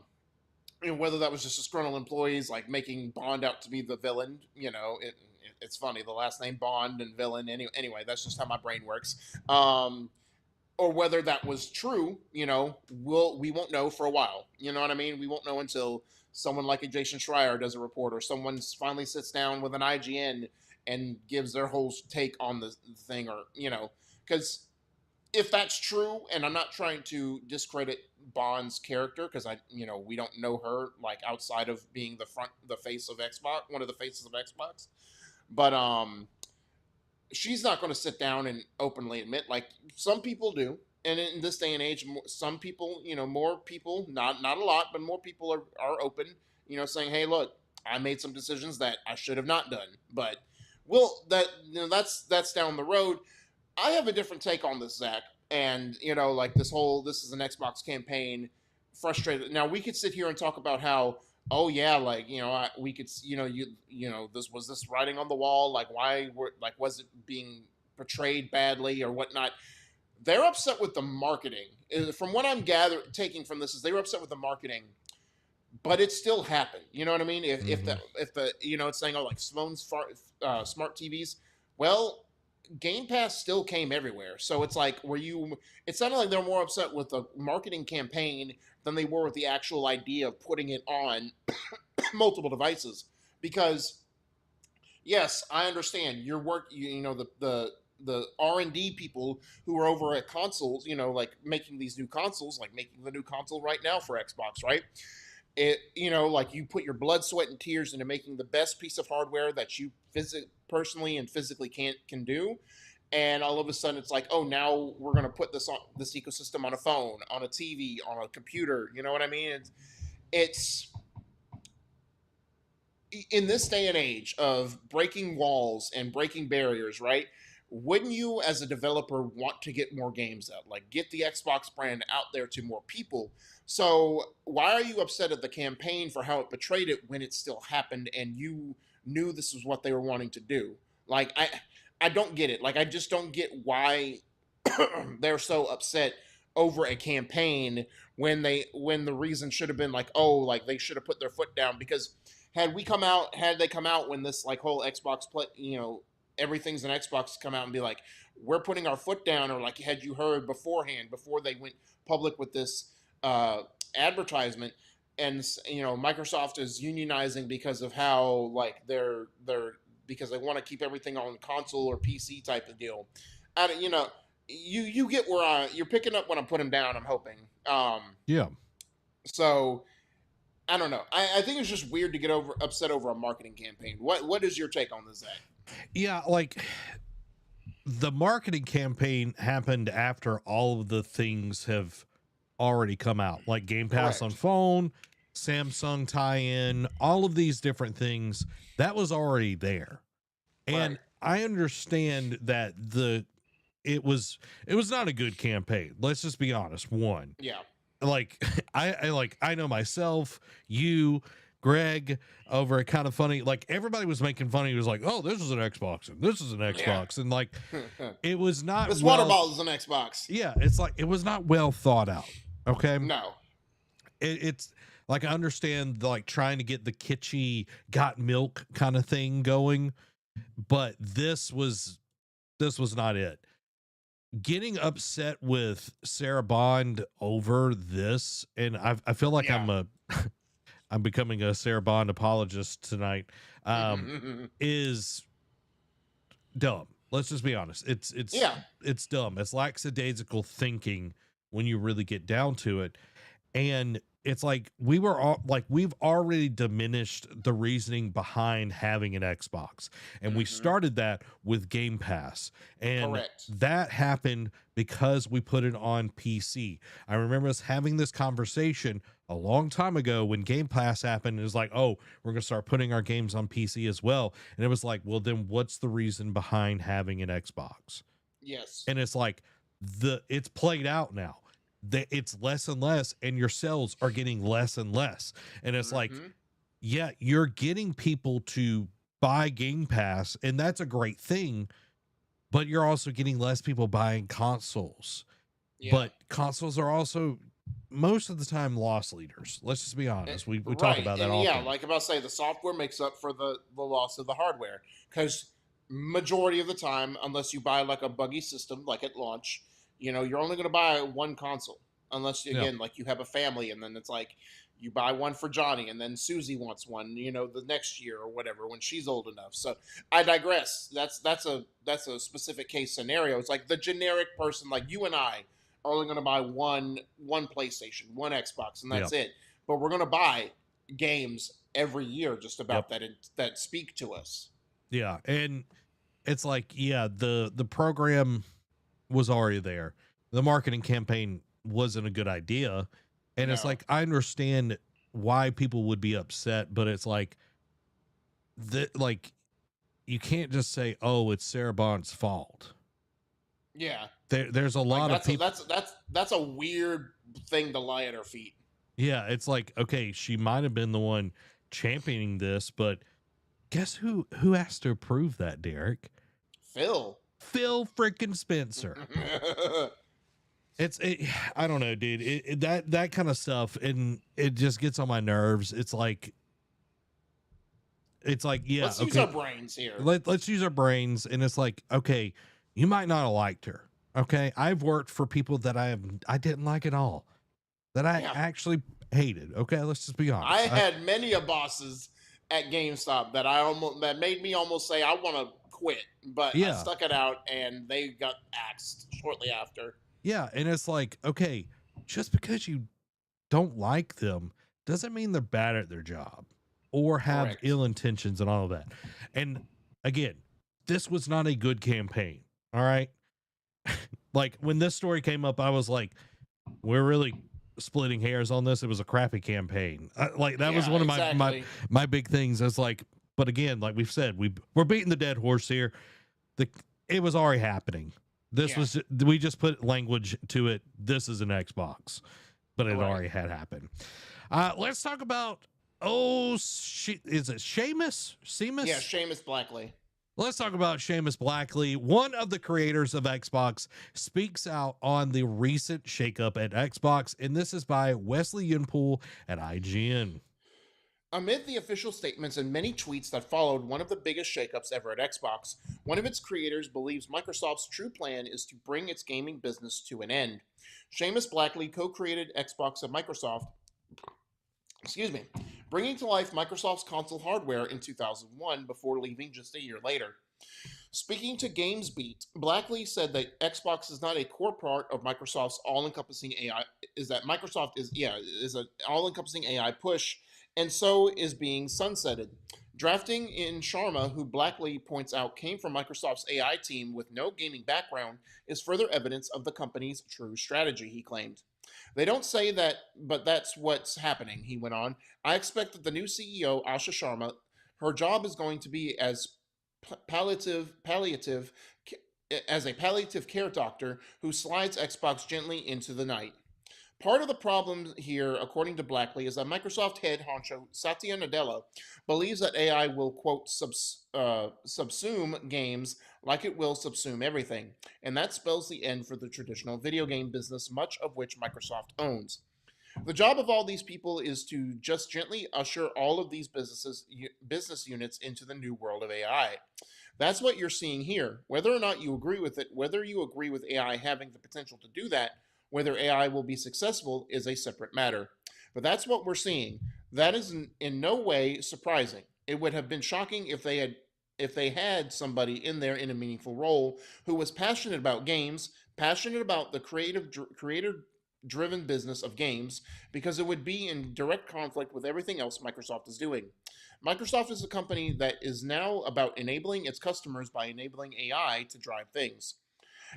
whether that was just disgruntled employees, like making Bond out to be the villain, it's funny, the last name Bond and villain. Anyway, that's just how my brain works. Or whether that was true, we won't know for a while. You know what I mean? We won't know until someone like a Jason Schreier does a report, or someone finally sits down with an IGN and gives their whole take on the thing, or, because if that's true, and I'm not trying to discredit Bond's character, because we don't know her, like, outside of being the face of Xbox, one of the faces of Xbox, but, she's not going to sit down and openly admit, like some people do. And in this day and age, some people, more people, not a lot, but more people are open, saying, hey, look, I made some decisions that I should have not done, but that's down the road. I have a different take on this, Zach. And, like this is an Xbox campaign, frustrated. Now, we could sit here and talk about how, oh yeah, like, we could, this writing on the wall? Like, was it being portrayed badly or whatnot? They're upset with the marketing. From what I'm taking from this is they were upset with the marketing, but it still happened. You know what I mean? If the it's saying, oh, like phones, smart TVs. Well, Game Pass still came everywhere. So it's like, it sounded like they're more upset with the marketing campaign than they were with the actual idea of putting it on multiple devices. Because, yes, I understand your work, the R&D people who are over at consoles, like making these new consoles, like making the new console right now for Xbox, right? It, like you put your blood, sweat, and tears into making the best piece of hardware that you personally and physically can do. and all of a sudden it's like, oh, now we're going to put this ecosystem on a phone, on a TV, on a computer. You know what I mean? It's in this day and age of breaking walls and breaking barriers, right? Wouldn't you, as a developer, want to get more games out, like get the Xbox brand out there to more people? So why are you upset at the campaign for how it portrayed it when it still happened and you knew this was what they were wanting to do? Like I don't get it. Like I just don't get why they're so upset over a campaign when the reason should have been like, oh, like they should have put their foot down. Because had they come out when this like whole Xbox play, everything's an Xbox, come out and be like, we're putting our foot down, or like, had you heard beforehand, before they went public with this uh advertisement, and Microsoft is unionizing because of how like they're because they want to keep everything on console or PC type of deal. I don't, you get where you're picking up when I'm putting down, I'm hoping. Yeah. So I don't know. I think it's just weird to get upset over a marketing campaign. What is your take on this, Zach? Yeah, like the marketing campaign happened after all of the things have already come out, like Game Pass on phone, Samsung tie-in, all of these different things that was already there. And I understand that it was not a good campaign. Let's just be honest. One. Yeah. Like I know myself, you, Greg, over at Kind of Funny, like everybody was making fun. He was like, oh, this is an Xbox and this is an Xbox. Yeah. And like, it was not, this water bottle is an Xbox. Yeah. It's like, it was not well thought out. Okay. No, it's like, I understand like trying to get the kitschy got milk kind of thing going, but this was not it. Getting upset with Sarah Bond over this, and I feel like I'm becoming a Sarah Bond apologist tonight, is dumb. Let's just be honest. It's dumb. It's lackadaisical thinking when you really get down to it. And it's like we've already diminished the reasoning behind having an Xbox. And we started that with Game Pass. And that happened because we put it on PC. I remember us having this conversation a long time ago when Game Pass happened. It was like, oh, we're going to start putting our games on PC as well. And it was like, well, then what's the reason behind having an Xbox? Yes. And it's like it's played out now. It's less and less, and your sales are getting less and less. And it's like, yeah, you're getting people to buy Game Pass, and that's a great thing, but you're also getting less people buying consoles. Yeah. But consoles are also most of the time loss leaders. Let's just be honest. We talk about that often. Yeah, like about to say, the software makes up for the loss of the hardware, because majority of the time, unless you buy like a buggy system like at launch, you're only going to buy one console, unless again, like you have a family, and then it's like you buy one for Johnny, and then Susie wants one, the next year or whatever when she's old enough. So I digress. That's a specific case scenario. It's like the generic person, like you and I, are only going to buy one PlayStation, one Xbox, and that's it. But we're going to buy games every year, just about that speak to us. Yeah, and it's like, the program was already there. The marketing campaign wasn't a good idea. And it's like, I understand why people would be upset, but it's like you can't just say, oh, it's Sarah Bond's fault. Yeah. There's a lot of people. That's a weird thing to lie at her feet. Yeah. It's like, okay, she might've been the one championing this, but guess who has to approve that, Derek? Phil freaking Spencer. I don't know, dude. That kind of stuff, and it just gets on my nerves. It's like, yeah. Let's use our brains here. Let's use our brains, and it's like, okay, you might not have liked her. Okay, I've worked for people that I didn't like at all, that I actually hated. Okay, let's just be honest. I had many a bosses at GameStop that made me almost say I want to quit, but I stuck it out, and they got axed shortly after. Yeah, and it's like, okay, just because you don't like them doesn't mean they're bad at their job or have ill intentions and all of that. And again, this was not a good campaign. All right. Like when this story came up, I was like, we're really splitting hairs on this. It was a crappy campaign. Like that was Yeah, one of exactly. my big things. It's like, but again, like we've said, we're beating the dead horse here. The It was already happening. This Yeah, was we just put language to it. This is an Xbox, but it right. already had happened. Let's talk about is it Seamus? Yeah, Seamus? Seamus Blackley. Let's talk about Seamus Blackley. One of the creators of Xbox speaks out on the recent shakeup at Xbox, and this is by Wesley Yunpool at IGN. Amid the official statements and many tweets that followed one of the biggest shakeups ever at Xbox, one of its creators believes Microsoft's true plan is to bring its gaming business to an end. Seamus Blackley co-created Xbox and Microsoft, excuse me, bringing to life Microsoft's console hardware in 2001 before leaving just a year later. Speaking to GamesBeat, Blackley said that Xbox is not a core part of Microsoft's all-encompassing AI. Is that Microsoft is an all-encompassing AI push, and so is being sunsetted. Drafting in Sharma, who Blackley points out came from Microsoft's AI team with no gaming background, is further evidence of the company's true strategy, he claimed. They don't say that, but that's what's happening, he went on. I expect that the new CEO, Asha Sharma, her job is going to be as palliative as a palliative care doctor who slides Xbox gently into the night. Part of the problem here, according to Blackley, is that Microsoft head honcho Satya Nadella believes that AI will, quote, subsume games like it will subsume everything. And that spells the end for the traditional video game business, much of which Microsoft owns. The job of all these people is to just gently usher all of these business units into the new world of AI. That's what you're seeing here. Whether or not you agree with it, whether you agree with AI having the potential to do that, whether AI will be successful is a separate matter. But that's what we're seeing. That is in no way surprising. It would have been shocking if they had somebody in there in a meaningful role who was passionate about games, passionate about the creator driven business of games, because it would be in direct conflict with everything else Microsoft is doing. Microsoft is a company that is now about enabling its customers by enabling AI to drive things.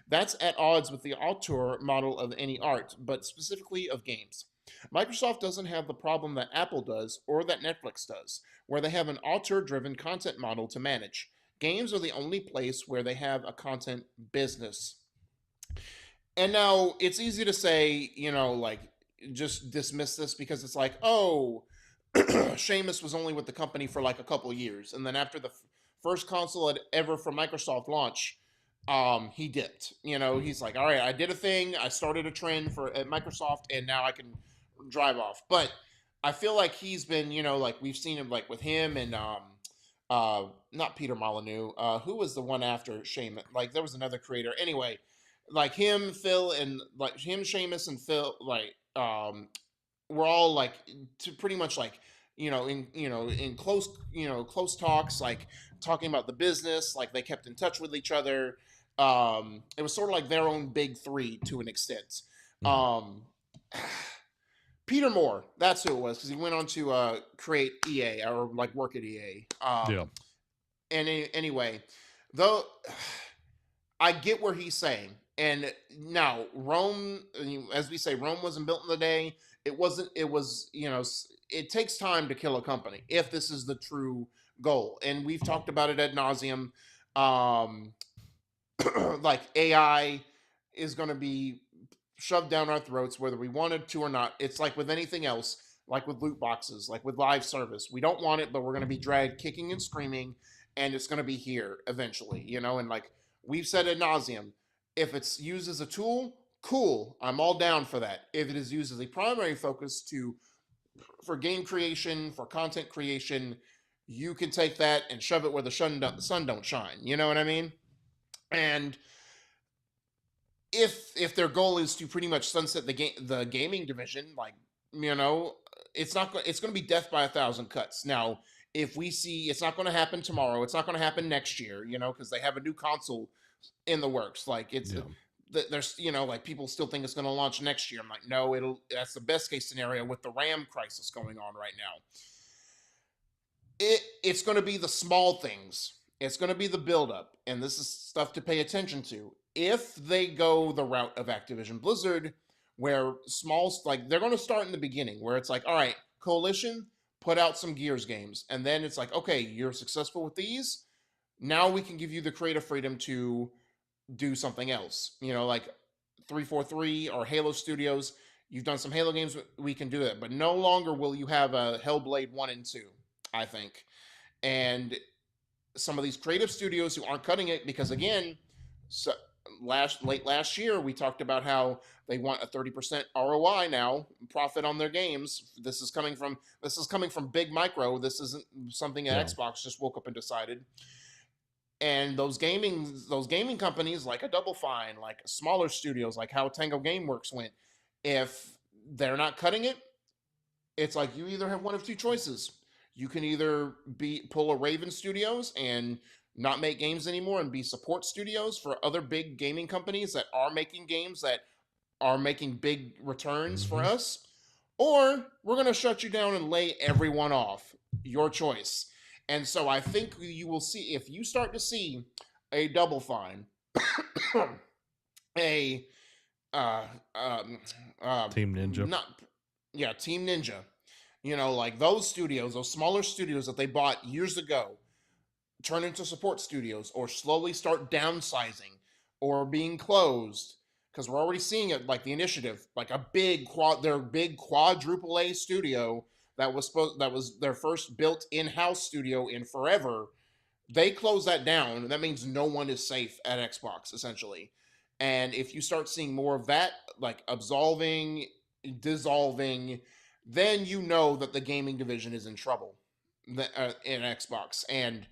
That's at odds with the auteur model of any art, but specifically of games. Microsoft doesn't have the problem that Apple does or that Netflix does, where they have an auteur driven content model to manage. Games are the only place where they have a content business. And now it's easy to say, like, just dismiss this because it's like, oh, Seamus was only with the company for like a couple years. And then after the first console ever for Microsoft launch, he dipped. He's like, all right, I did a thing, I started a trend at Microsoft, and now I can drive off. But I feel like he's been, like we've seen him like with him and not Peter Molyneux. Who was the one after Seamus? Like there was another creator. Anyway, like him, Phil, and like him, Seamus, and Phil, like we're all like to pretty much like in close talks, like talking about the business. Like they kept in touch with each other. It was sort of like their own big three to an extent. Um, Peter Moore, that's who it was, because he went on to create EA or like work at EA. Yeah. And anyway, though, I get where he's saying. And now Rome, as we say, Rome wasn't built in a day. It wasn't. It was. It takes time to kill a company if this is the true goal. And we've talked about it ad nauseum. Like AI is going to be shoved down our throats whether we wanted to or not. It's like with anything else, like with loot boxes, like with live service. We don't want it, but we're going to be dragged kicking and screaming, and it's going to be here eventually, and like we've said ad nauseum, if it's used as a tool, cool, I'm all down for that. If it is used as a primary focus for game creation, for content creation, you can take that and shove it where the sun don't shine. You know what I mean? And if their goal is to pretty much sunset the gaming division, like it's going to be death by 1,000 cuts. Now, if we see it's not going to happen tomorrow, it's not going to happen next year, because they have a new console in the works. Like there's like people still think it's going to launch next year. I'm like, no, that's the best case scenario with the RAM crisis going on right now. It's going to be the small things It's going to be the buildup, and this is stuff to pay attention to. If they go the route of Activision Blizzard, where small, like they're going to start in the beginning, where it's like, all right, Coalition, put out some Gears games, and then it's like, okay, you're successful with these. Now we can give you the creative freedom to do something else. You know, like 343 or Halo Studios. You've done some Halo games, we can do it, but no longer will you have a Hellblade 1 and 2, I think. And some of these creative studios who aren't cutting it, because again, so late last year we talked about how they want a 30% ROI now, profit on their games. This is coming from Big Micro. This isn't something that Xbox just woke up and decided. And those gaming companies like a Double Fine, like smaller studios, like how Tango Gameworks went, if they're not cutting it, it's like you either have one of two choices. You can either pull a Raven Studios and not make games anymore and be support studios for other big gaming companies that are making games that are making big returns for us, or we're going to shut you down and lay everyone off. Your choice. And so I think you will see, if you start to see a Double Fine, a Team Ninja, Team Ninja, you know, like those studios, those smaller studios that they bought years ago, turn into support studios or slowly start downsizing or being closed, because we're already seeing it, like the Initiative, like a big quadruple A studio that was their first built in-house studio in forever. They close that down, and that means no one is safe at Xbox, essentially. And if you start seeing more of that, like dissolving, then you know that the gaming division is in trouble in Xbox. And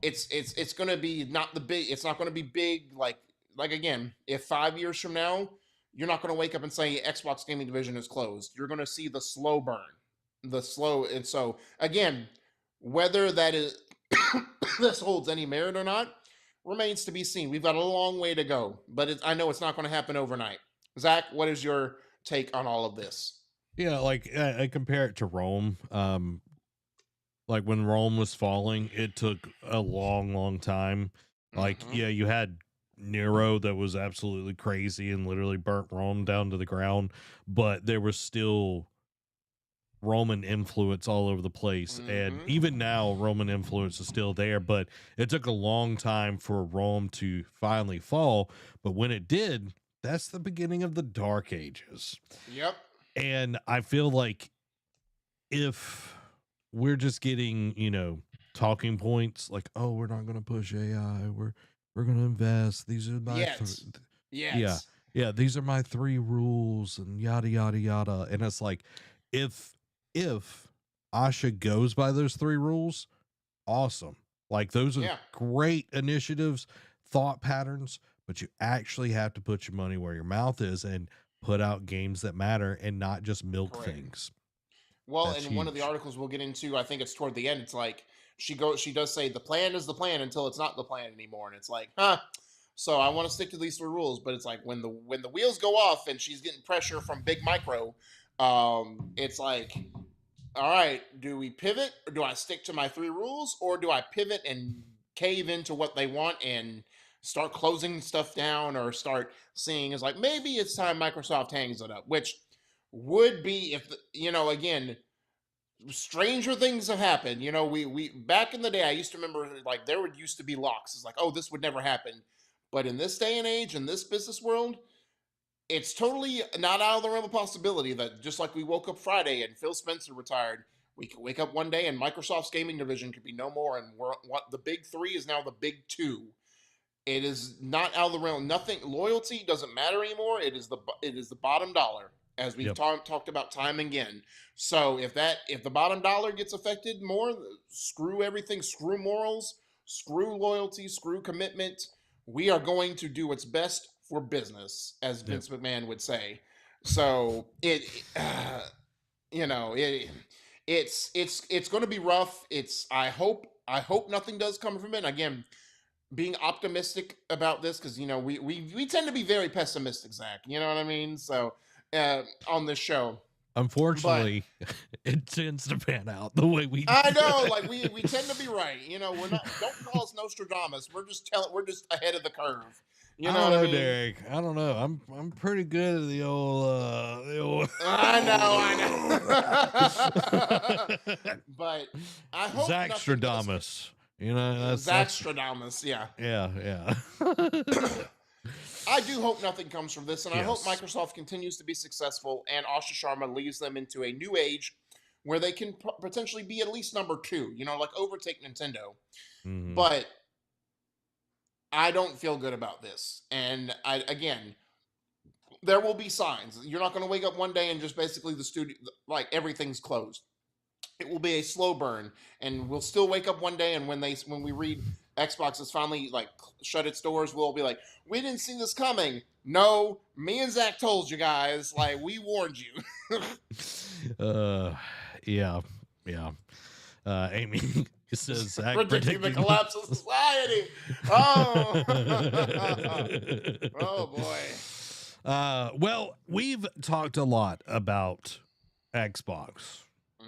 it's going to be it's not going to be big, like again, if 5 years from now you're not going to wake up and say Xbox gaming division is closed. You're going to see the slow burn. And so again, whether that is this holds any merit or not remains to be seen. We've got a long way to go, but I know it's not going to happen overnight. Zach, what is your take on all of this? Yeah, like I compare it to Rome. Like when Rome was falling, it took a long time. Like, yeah, you had Nero that was absolutely crazy and literally burnt Rome down to the ground, but there was still Roman influence all over the place. And even now, Roman influence is still there, but it took a long time for Rome to finally fall. But when it did, that's the beginning of the Dark Ages. Yep. And I feel like if we're just getting, you know, talking points like, oh, we're not going to push AI, we're going to invest, these are my these are my 3 rules and yada yada yada. And it's like, if Asha goes by those 3 rules, awesome. Like those are great initiatives, thought patterns, but you actually have to put your money where your mouth is and put out games that matter and not just milk things. Well, that's and huge. One of the articles we'll get into, I think it's toward the end, it's like she does say the plan is the plan until it's not the plan anymore. And it's like, so I want to stick to these 3 rules, but it's like when the wheels go off and she's getting pressure from Big Micro, it's like, all right, do we pivot, or do I stick to my 3 rules, or do I pivot and cave into what they want and start closing stuff down, or start seeing as like maybe it's time Microsoft hangs it up, which would be if again, stranger things have happened. You know, we back in the day, I used to remember like there used to be locks. It's like, oh, this would never happen, but in this day and age, in this business world, it's totally not out of the realm of possibility that just like we woke up Friday and Phil Spencer retired, we could wake up one day and Microsoft's gaming division could be no more, and what the big 3 is now the big 2. It is not out of the realm. Nothing, loyalty doesn't matter anymore. It is the bottom dollar, as we've talked about time and again. So if the bottom dollar gets affected more, screw everything, screw morals, screw loyalty, screw commitment. We are going to do what's best for business, as Vince McMahon would say. So it's going to be rough. I hope nothing does come from it. Again, being optimistic about this, because we tend to be very pessimistic, Zach. You know what I mean? So on this show, But Unfortunately, it tends to pan out the way we. I know, like we tend to be right. You know, we're not. Don't call us Nostradamus. We're just ahead of the curve. You I know don't what I know, mean? Derek. I don't know. I'm pretty good at the old I know. But I hope Zach nothing does. Stradamus. You know, that's Zachstradamus, yeah. yeah. I do hope nothing comes from this, and I hope Yes. Microsoft continues to be successful and Asha Sharma leads them into a new age where they can potentially be at least number two, you know, like overtake Nintendo. Hmm. But I don't feel good about this. And again, there will be signs. You're not going to wake up one day and just basically the studio, like everything's closed. It will be a slow burn, and we'll still wake up one day, and when we read Xbox has finally like shut its doors, we'll be like, we didn't see this coming. No, me and Zach told you guys, like we warned you. uh, yeah, yeah. Amy says Zach Predicting the predicting. collapse of society. Oh, oh boy. Well, we've talked a lot about Xbox,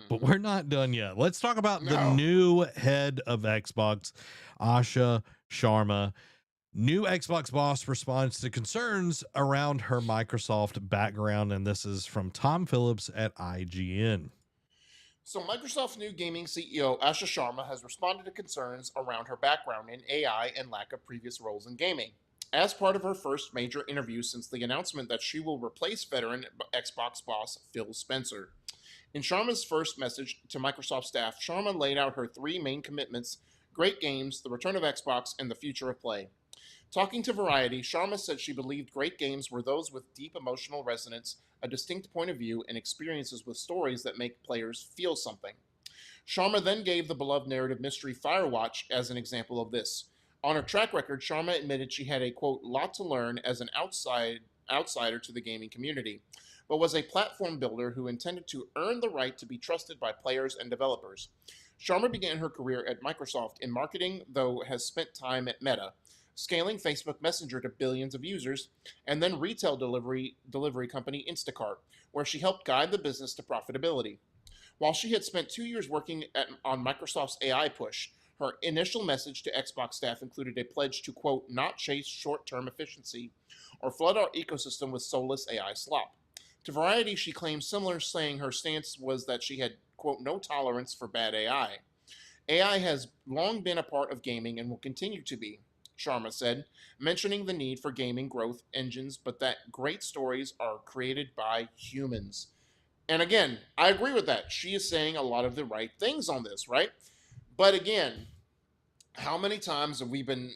but we're not done yet. Let's talk about the No. new head of Xbox, Asha Sharma. New Xbox boss responds to concerns around her Microsoft background, and this is from Tom Phillips at IGN. So, Microsoft's new gaming CEO, Asha Sharma, has responded to concerns around her background in AI and lack of previous roles in gaming. As part of her first major interview since the announcement that she will replace veteran Xbox boss Phil Spencer. In Sharma's first message to Microsoft staff, Sharma laid out her three main commitments: great games, the return of Xbox, and the future of play. Talking to Variety, Sharma said she believed great games were those with deep emotional resonance, a distinct point of view, and experiences with stories that make players feel something. Sharma then gave the beloved narrative mystery Firewatch as an example of this. On her track record, Sharma admitted she had a quote lot to learn as an outsider to the gaming community, but was a platform builder who intended to earn the right to be trusted by players and developers. Sharma began her career at Microsoft in marketing, though has spent time at Meta, scaling Facebook Messenger to billions of users, and then retail delivery company Instacart, where she helped guide the business to profitability. While she had spent 2 years working on Microsoft's AI push, her initial message to Xbox staff included a pledge to, quote, not chase short term efficiency or flood our ecosystem with soulless AI slop. To Variety, she claimed similar, saying her stance was that she had, quote, no tolerance for bad AI. AI has long been a part of gaming and will continue to be, Sharma said, mentioning the need for gaming growth engines, but that great stories are created by humans. And again, I agree with that. She is saying a lot of the right things on this, right? But again, how many times have we been,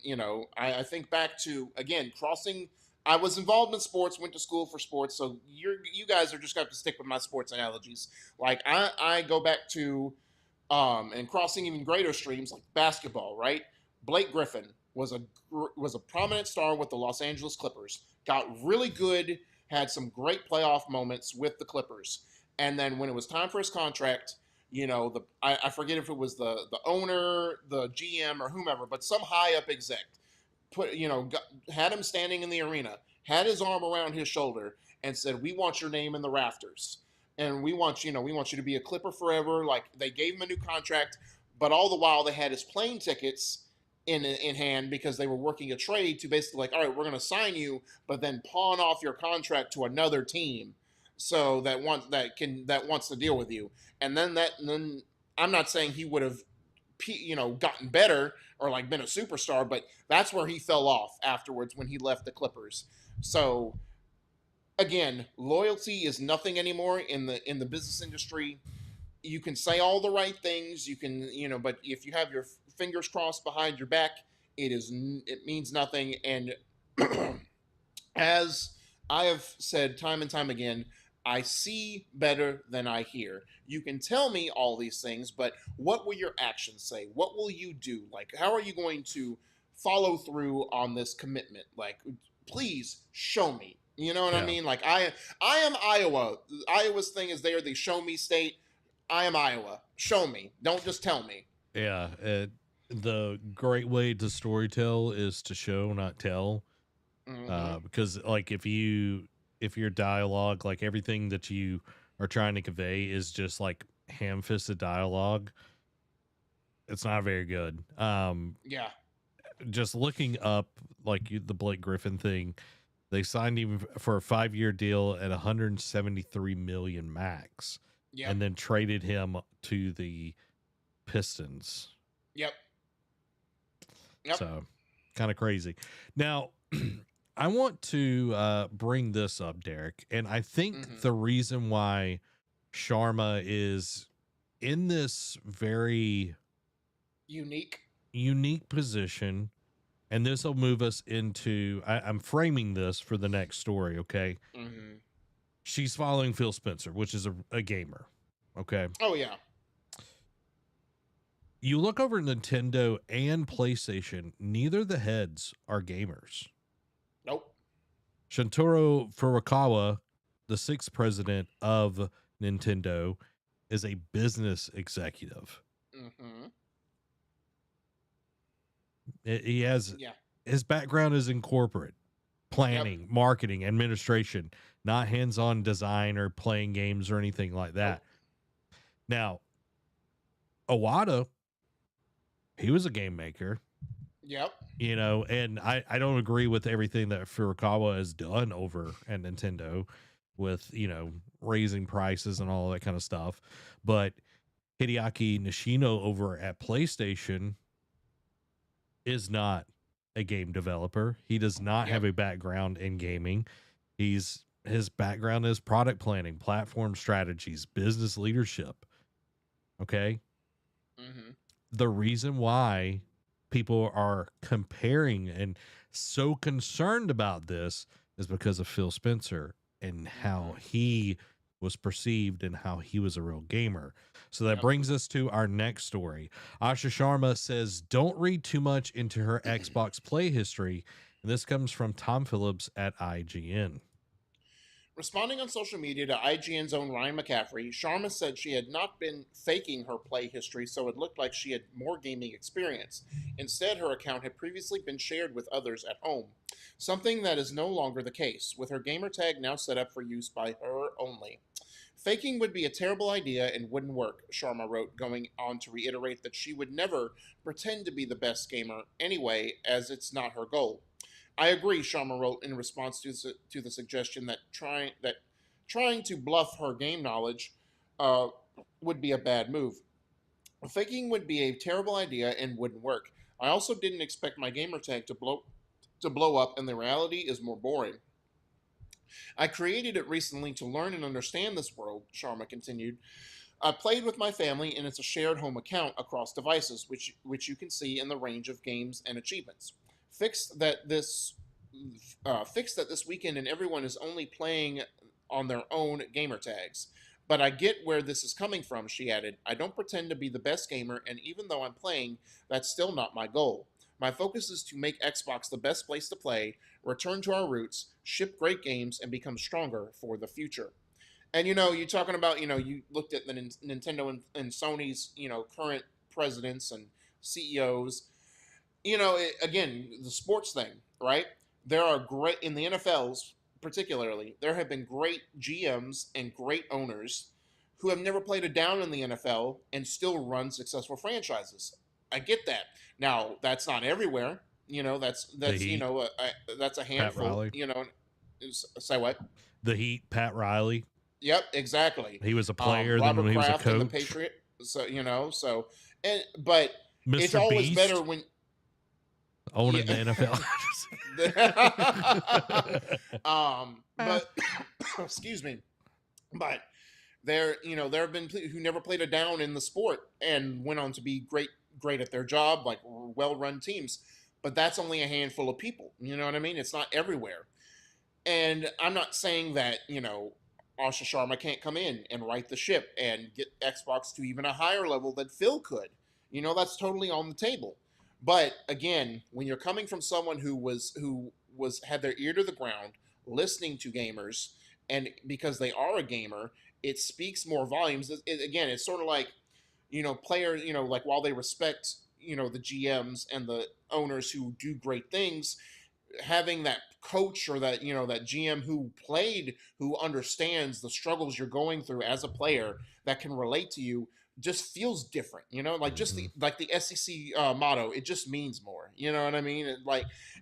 I think back to, again, crossing. I was involved in sports, went to school for sports, so you guys are just going to have to stick with my sports analogies. Like, I go back to, and crossing even greater streams like basketball, right? Blake Griffin was a prominent star with the Los Angeles Clippers. Got really good, had some great playoff moments with the Clippers, and then when it was time for his contract, I forget if it was the owner, the GM, or whomever, but some high up exec had him standing in the arena, had his arm around his shoulder, and said, "We want your name in the rafters, and we want you to be a Clipper forever." Like, they gave him a new contract, but all the while they had his plane tickets in hand because they were working a trade to basically, like, all right, we're going to sign you, but then pawn off your contract to another team, so that wants to deal with you. And then I'm not saying he would have gotten better or like been a superstar, but that's where he fell off afterwards when he left the Clippers. So again, loyalty is nothing anymore in the business industry. You can say all the right things, but if you have your fingers crossed behind your back, it means nothing. And as I have said time and time again, I see better than I hear. You can tell me all these things, but what will your actions say? What will you do? Like, how are you going to follow through on this commitment? Like, please show me. You know what I Yeah. mean? Like, I am Iowa. Iowa's thing is they are the show me state. I am Iowa. Show me. Don't just tell me. Yeah. The great way to storytell is to show, not tell. Mm-hmm. Because like if your dialogue, like everything that you are trying to convey is just like ham-fisted dialogue. It's not very good. Yeah. Just looking up like the Blake Griffin thing, they signed him for a 5-year deal at 173 million max, Yep. and then traded him to the Pistons. Yep. Yep. So kind of crazy. Now, I want to bring this up, Derek, and I think the reason why Sharma is in this very unique position, and this will move us into, I'm framing this for the next story, okay? She's following Phil Spencer, which is a gamer, okay? Oh, yeah. You look over Nintendo and PlayStation, neither of the heads are gamers. Nope. Shintaro Furukawa, the 6th president of Nintendo, is a business executive. He has his background is in corporate planning, marketing, administration, not hands-on design or playing games or anything like that. Now, Iwata, he was a game maker. Yep. You know, and I don't agree with everything that Furukawa has done over at Nintendo with, you know, raising prices and all that kind of stuff. But Hideaki Nishino over at PlayStation is not a game developer. He does not have a background in gaming. His background is product planning, platform strategies, business leadership. Okay. The reason why people are comparing and so concerned about this is because of Phil Spencer and how he was perceived and how he was a real gamer. So that brings us to our next story. Asha Sharma says, don't read too much into her Xbox play history. And this comes from Tom Phillips at IGN. Responding on social media to IGN's own Ryan McCaffrey, Sharma said she had not been faking her play history so it looked like she had more gaming experience. Instead, her account had previously been shared with others at home, something that is no longer the case, with her gamer tag now set up for use by her only. Faking would be a terrible idea and wouldn't work, Sharma wrote, going on to reiterate that she would never pretend to be the best gamer anyway, as it's not her goal. I agree, Sharma wrote in response to the suggestion that trying to bluff her game knowledge would be a bad move. Faking would be a terrible idea and wouldn't work. I also didn't expect my gamer tag to blow up, and the reality is more boring. I created it recently to learn and understand this world, Sharma continued. I played with my family, and it's a shared home account across devices, which you can see in the range of games and achievements. Fixed that this weekend, and everyone is only playing on their own gamer tags. But I get where this is coming from, she added. I don't pretend to be the best gamer, and even though I'm playing, that's still not my goal. My focus is to make Xbox the best place to play, return to our roots, ship great games, and become stronger for the future. And you're talking about, you looked at the Nintendo and Sony's, current presidents and CEOs. Again, the sports thing, right? There are great, in the NFLs particularly, there have been great GMs and great owners who have never played a down in the NFL and still run successful franchises. I get that. Now, that's not everywhere. That's that's a handful. Say what? The Heat, Pat Riley. Yep, exactly. He was a player, Then when he was a coach. And the Patriot. So but Mr. it's always Beast better when owning the NFL. But excuse me, but there have been who never played a down in the sport and went on to be great at their job, like well-run teams. But that's only a handful of people. You know what I mean? It's not everywhere. And I'm not saying that Asha Sharma can't come in and right the ship and get Xbox to even a higher level than Phil could. That's totally on the table. But again, when you're coming from someone who had their ear to the ground, listening to gamers, and because they are a gamer, it speaks more volumes. Again, it's sort of like, players, like while they respect, the GMs and the owners who do great things, having that coach or that that GM who played, who understands the struggles you're going through as a player, that can relate to you, just feels different. Like just Hmm. the SEC motto, it just means more. You know what I mean?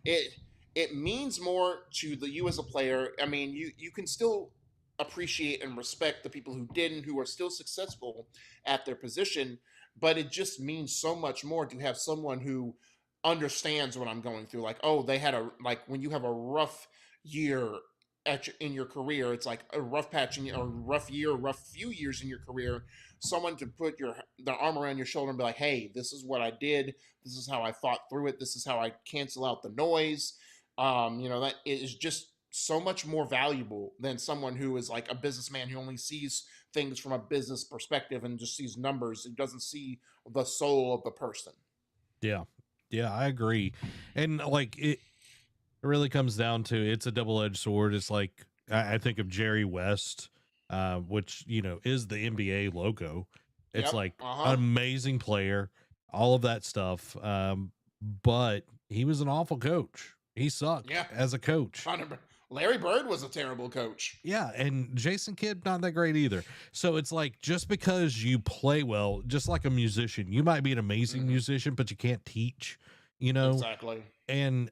It it means more to you as a player. I mean, you can still appreciate and respect the people who didn't, who are still successful at their position, but it just means so much more to have someone who understands what I'm going through. Like, oh, they had a like when you have a rough year in your career, it's like a rough patch in a rough year, rough few years in your career. Someone to put their arm around your shoulder and be like, hey, this is what I did. This is how I fought through it. This is how I cancel out the noise. That is just so much more valuable than someone who is like a businessman who only sees things from a business perspective and just sees numbers. He doesn't see the soul of the person. Yeah. Yeah, I agree. And like it really comes down to, it's a double-edged sword. It's like I think of Jerry West, which is the NBA logo. It's Yep. like Uh an huh. amazing player, all of that stuff. But he was an awful coach. He sucked Yeah. as a coach. Larry Bird was a terrible coach. Yeah, and Jason Kidd not that great either. So it's like, just because you play well, just like a musician, you might be an amazing Hmm. musician, but you can't teach. You know, Exactly. and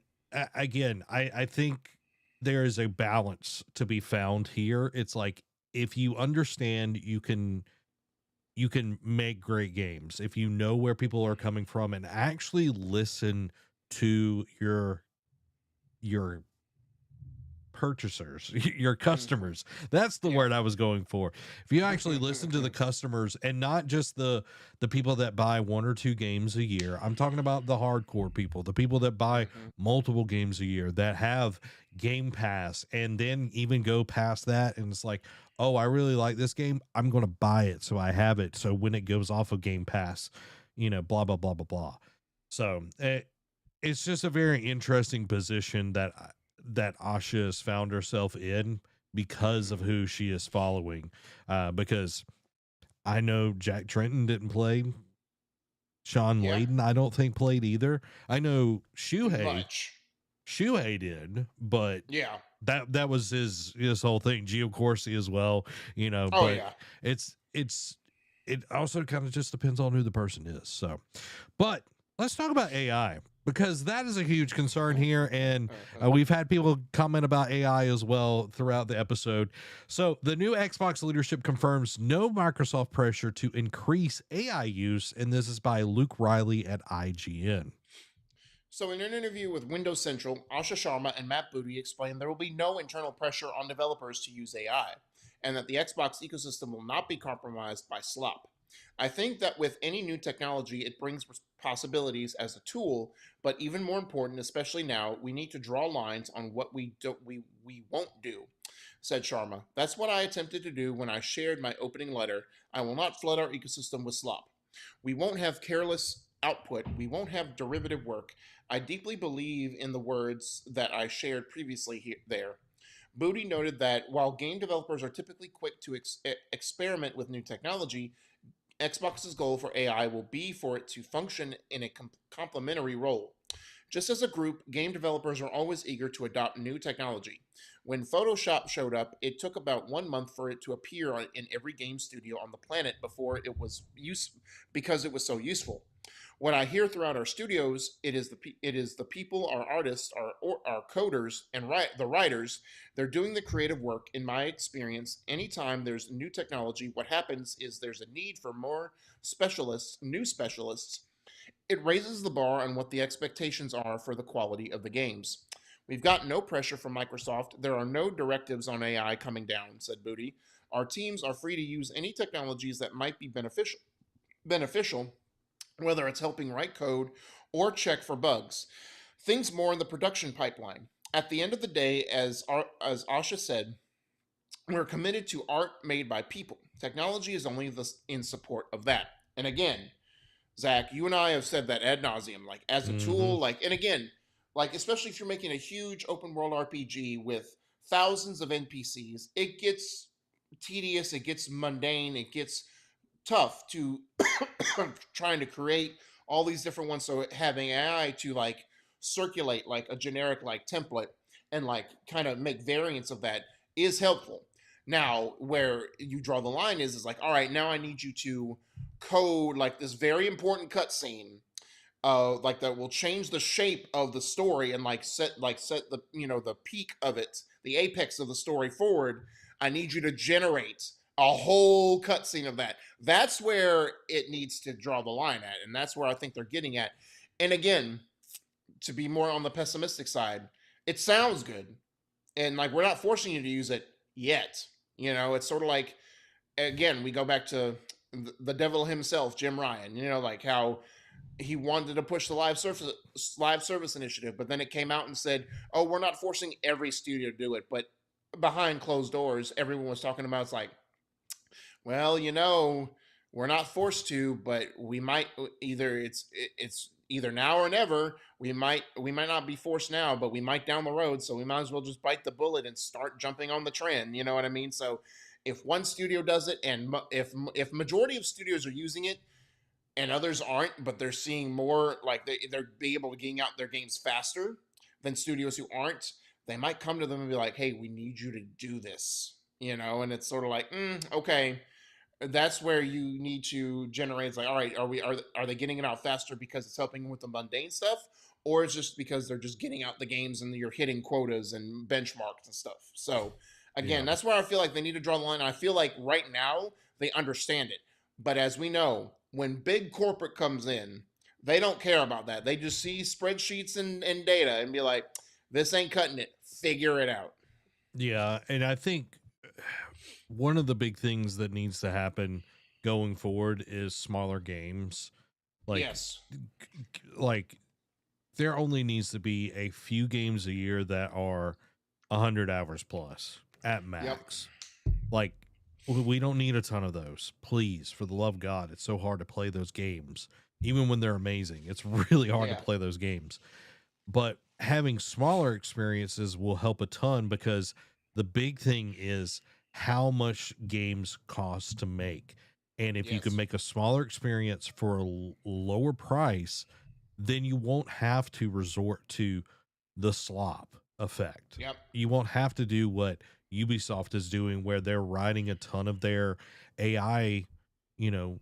again, I think there is a balance to be found here. It's like, if you understand, you can make great games if you know where people are coming from and actually listen to your purchasers, your Hmm. customers. That's the Yeah. word I was going for. If you actually listen to the customers, and not just the people that buy one or two games a year, I'm talking about the hardcore people, the people that buy Hmm. multiple games a year, that have Game Pass, and then even go past that, and it's like, oh, I really like this game, I'm going to buy it so I have it, so when it goes off of Game Pass, blah blah blah blah blah. So it's just a very interesting position that Asha has found herself in, because of Hmm. who she is following. Because I know Jack Trenton didn't play. Sean Yeah. Layden, I don't think, played either. I know Much. Shuhei did, but Yeah. that was his whole thing. Gio Corsi as well, Oh but yeah. it's it also kind of just depends on who the person is. So, but let's talk about AI, because that is a huge concern here, and we've had people comment about AI as well throughout the episode. So, the new Xbox leadership confirms no Microsoft pressure to increase AI use, and this is by Luke Riley at IGN. So, in an interview with Windows Central, Asha Sharma and Matt Booty explained there will be no internal pressure on developers to use AI, and that the Xbox ecosystem will not be compromised by slop. I think that with any new technology, it brings possibilities as a tool, but even more important, especially now, we need to draw lines on what we won't do, said Sharma. That's what I attempted to do when I shared my opening letter. I will not flood our ecosystem with slop. We won't have careless output. We won't have derivative work. I deeply believe in the words that I shared previously there. Booty noted that while game developers are typically quick to experiment with new technology, Xbox's goal for AI will be for it to function in a complementary role. Just as a group, game developers are always eager to adopt new technology. When Photoshop showed up, it took about 1 month for it to appear in every game studio on the planet before it was because it was so useful. What I hear throughout our studios, it is the people, our artists, our coders, and the writers. They're doing the creative work. In my experience, anytime there's new technology, what happens is there's a need for more specialists, new specialists. It raises the bar on what the expectations are for the quality of the games. We've got no pressure from Microsoft. There are no directives on AI coming down, said Booty. Our teams are free to use any technologies that might be beneficial, whether it's helping write code or check for bugs. Things more in the production pipeline. At the end of the day, as Asha said, we're committed to art made by people. Technology is only in support of that. And again, Zach, you and I have said that ad nauseum, like as a Mm-hmm. tool, like, and again, like especially if you're making a huge open world RPG with thousands of NPCs, it gets tedious, it gets mundane, it gets tough to trying to create all these different ones. So having AI to like circulate like a generic like template and like kind of make variants of that is helpful. Now, where you draw the line is like, all right, now I need you to code like this very important cutscene, like that will change the shape of the story and like set the the peak of it, the apex of the story forward. I need you to generate a whole cutscene of that. That's where it needs to draw the line at, and that's where I think they're getting at. And again, to be more on the pessimistic side, it sounds good, and like we're not forcing you to use it yet. It's sort of like, again, we go back to the devil himself, Jim Ryan. Like how he wanted to push the live service initiative, but then it came out and said, "Oh, we're not forcing every studio to do it." But behind closed doors, everyone was talking about it's like, well, we're not forced to, but we might it's either now or never. We might not be forced now, but we might down the road. So we might as well just bite the bullet and start jumping on the trend. You know what I mean? So if one studio does it, and if majority of studios are using it and others aren't, but they're seeing more like they're be able to getting out their games faster than studios who aren't, they might come to them and be like, "Hey, we need you to do this," and it's sort of like, okay, that's where you need to generate. It's like, all right, are they getting it out faster because it's helping with the mundane stuff, or it's just because they're just getting out the games and you're hitting quotas and benchmarks and stuff? So again, Yeah. that's where I feel like they need to draw the line. I feel like right now they understand it, but as we know, when big corporate comes in, they don't care about that. They just see spreadsheets and data and be like, this ain't cutting it. Figure it out. Yeah, and I think one of the big things that needs to happen going forward is smaller games. Like Yes. like there only needs to be a few games a year that are 100 hours plus at Yep. max. Like we don't need a ton of those. Please, for the love of God, it's so hard to play those games. Even when they're amazing, it's really hard to Yeah. play those games. But having smaller experiences will help a ton because the big thing is how much games cost to make. And if you can Yes. make a smaller experience for a lower price, then you won't have to resort to the slop effect. Yep. You won't have to do what Ubisoft is doing, where they're writing a ton of their AI, you know,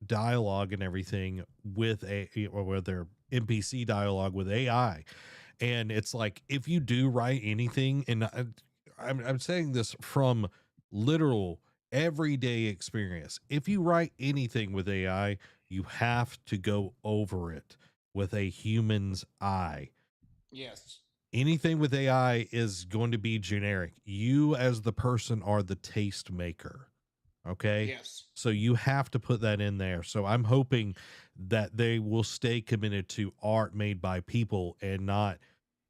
dialogue and everything with or with their NPC dialogue with AI. And it's like, if you do write anything, and I'm saying this from literal everyday experience, if you write anything with AI, you have to go over it with a human's eye. Yes. Anything with AI is going to be generic. You, as the person, are the taste maker. Okay. Yes. So you have to put that in there. So I'm hoping that they will stay committed to art made by people and not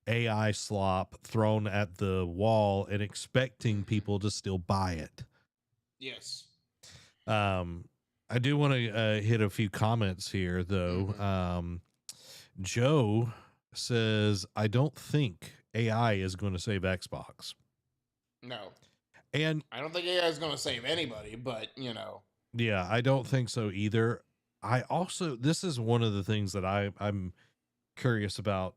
AI slop thrown at the wall and expecting people to still buy it. Yes. I do want to hit a few comments here, though. Joe says, I don't think AI is going to save Xbox. No. And I don't think AI is going to save anybody, but yeah, I don't think so either. I also, this is one of the things that I'm curious about.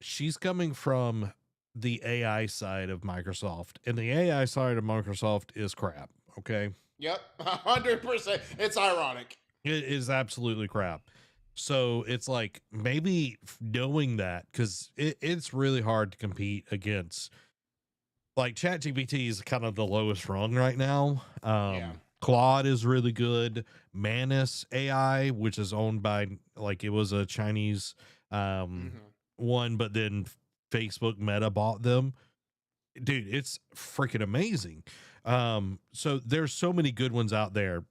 She's coming from the AI side of Microsoft, and the AI side of Microsoft is crap. Okay. Yep, 100%. It's ironic. It is absolutely crap. So it's like maybe knowing that, because it's really hard to compete against, like, ChatGPT is kind of the lowest rung right now. Yeah. Claude is really good. Manus AI, which is owned by, like, it was a Chinese one, but then Facebook Meta bought them. Dude, it's freaking amazing. So there's so many good ones out there.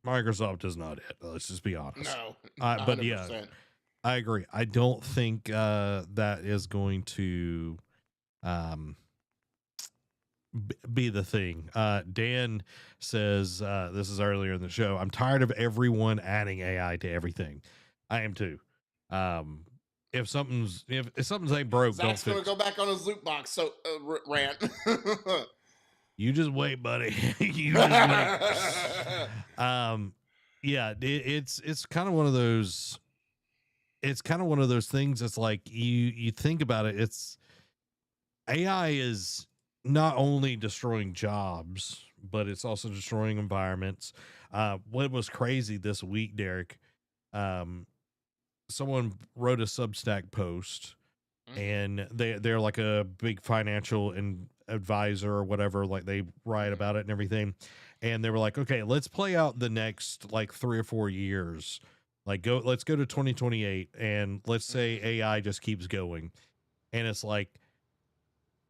Microsoft is not it. Let's just be honest. No, But yeah, 100%. I agree. I don't think that is going to be the thing. Dan says, this is earlier in the show, I'm tired of everyone adding AI to everything. I am too. If something's ain't broke, Zach's don't going fix. to go back on his loot box. So rant. You just wait, buddy. You just wait. Yeah, it's kind of one of those. It's kind of one of those things. It's like you think about it. AI is not only destroying jobs, but it's also destroying environments. What was crazy this week, Derek? Um, Someone wrote a Substack post, Mm-hmm. and they're like a big financial and advisor or whatever. Like they write Mm-hmm. about it and everything, and they were like, okay, let's play out the next like 3 or 4 years. Like let's go to 2028, and let's say Mm-hmm. AI just keeps going, and it's like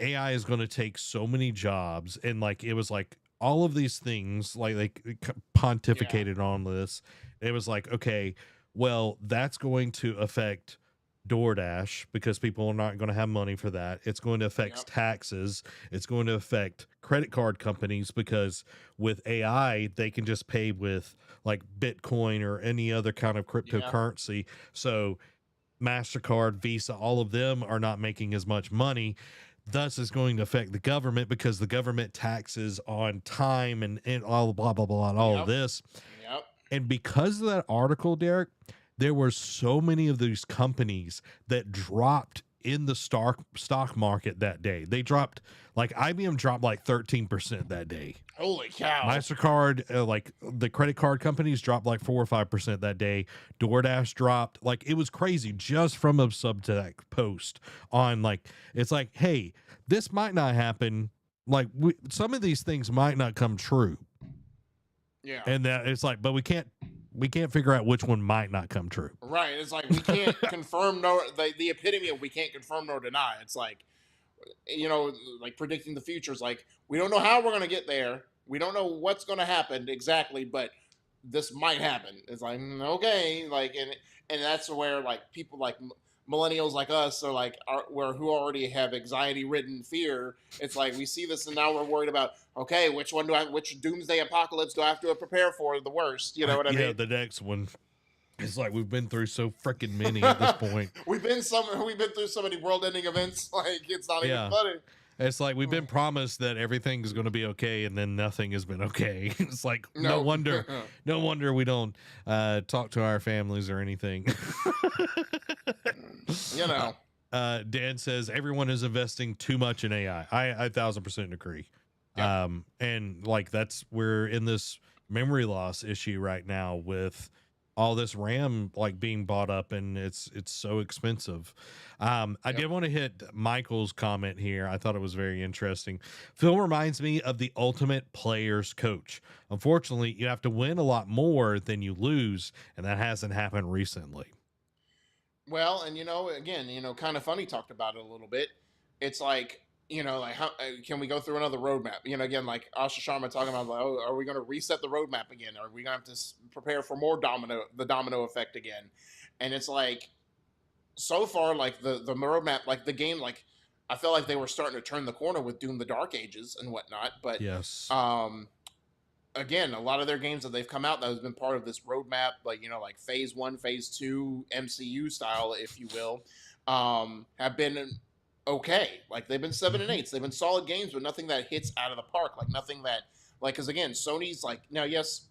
AI is going to take so many jobs, and like it was like all of these things like they Yeah. pontificated on this. It was like, okay, well, that's going to affect DoorDash because people are not going to have money for that. It's going to Yep. affect taxes. It's going to affect credit card companies because with AI they can just pay with like Bitcoin or any other kind of Yeah. cryptocurrency. So MasterCard, Visa, all of them are not making as much money. Thus, is going to affect the government because the government taxes on time and all blah, blah, blah, and all of Yep. this. Yep. And because of that article, Derek, there were so many of these companies that dropped in the stock market that day. They dropped, like IBM dropped like 13% that day. Holy cow. MasterCard, like the credit card companies dropped like 4 or 5% that day. DoorDash dropped. Like it was crazy just from a Substack post on like, it's like, hey, this might not happen. Like some of these things might not come true. Yeah. And that it's like, but we can't figure out which one might not come true. Right. It's like we can't confirm nor the epitome of we can't confirm nor deny. It's like, like predicting the future is like we don't know how we're gonna get there. We don't know what's gonna happen exactly, but this might happen. It's like okay, like and that's where like people like millennials like us are like who already have anxiety ridden fear. It's like we see this and now we're worried about okay, which doomsday apocalypse do I have to prepare for the worst? You know what I Yeah, mean? the next one. It's like we've been through so freaking many at this point. We've been through so many world ending events like it's not even Yeah. funny. It's like we've been promised that everything is going to be okay, and then nothing has been okay. It's like No. no wonder we don't talk to our families or anything. you know. Dan says everyone is investing too much in AI. I 1,000% agree. Yep. And like we're in this memory loss issue right now with all this RAM like being bought up, and it's so expensive. I Yep. did want to hit Michael's comment here. I thought it was very interesting. Phil reminds me of the ultimate player's coach. Unfortunately, you have to win a lot more than you lose, and that hasn't happened recently. Well, and again, kind of funny talked about it a little bit. It's like, like how can we go through another roadmap? Again, like Asha Sharma talking about, like, oh, are we going to reset the roadmap again? Are we going to have to prepare for more the domino effect again? And it's like, so far, like the roadmap, like the game, like I felt like they were starting to turn the corner with Doom: The Dark Ages and whatnot. But Yes. again, a lot of their games that they've come out that has been part of this roadmap, like like Phase 1, Phase 2, MCU style, if you will, have been okay. Like they've been 7 and 8s. They've been solid games, but nothing that hits out of the park. Like nothing that, like, because again, Sony's like now, yes,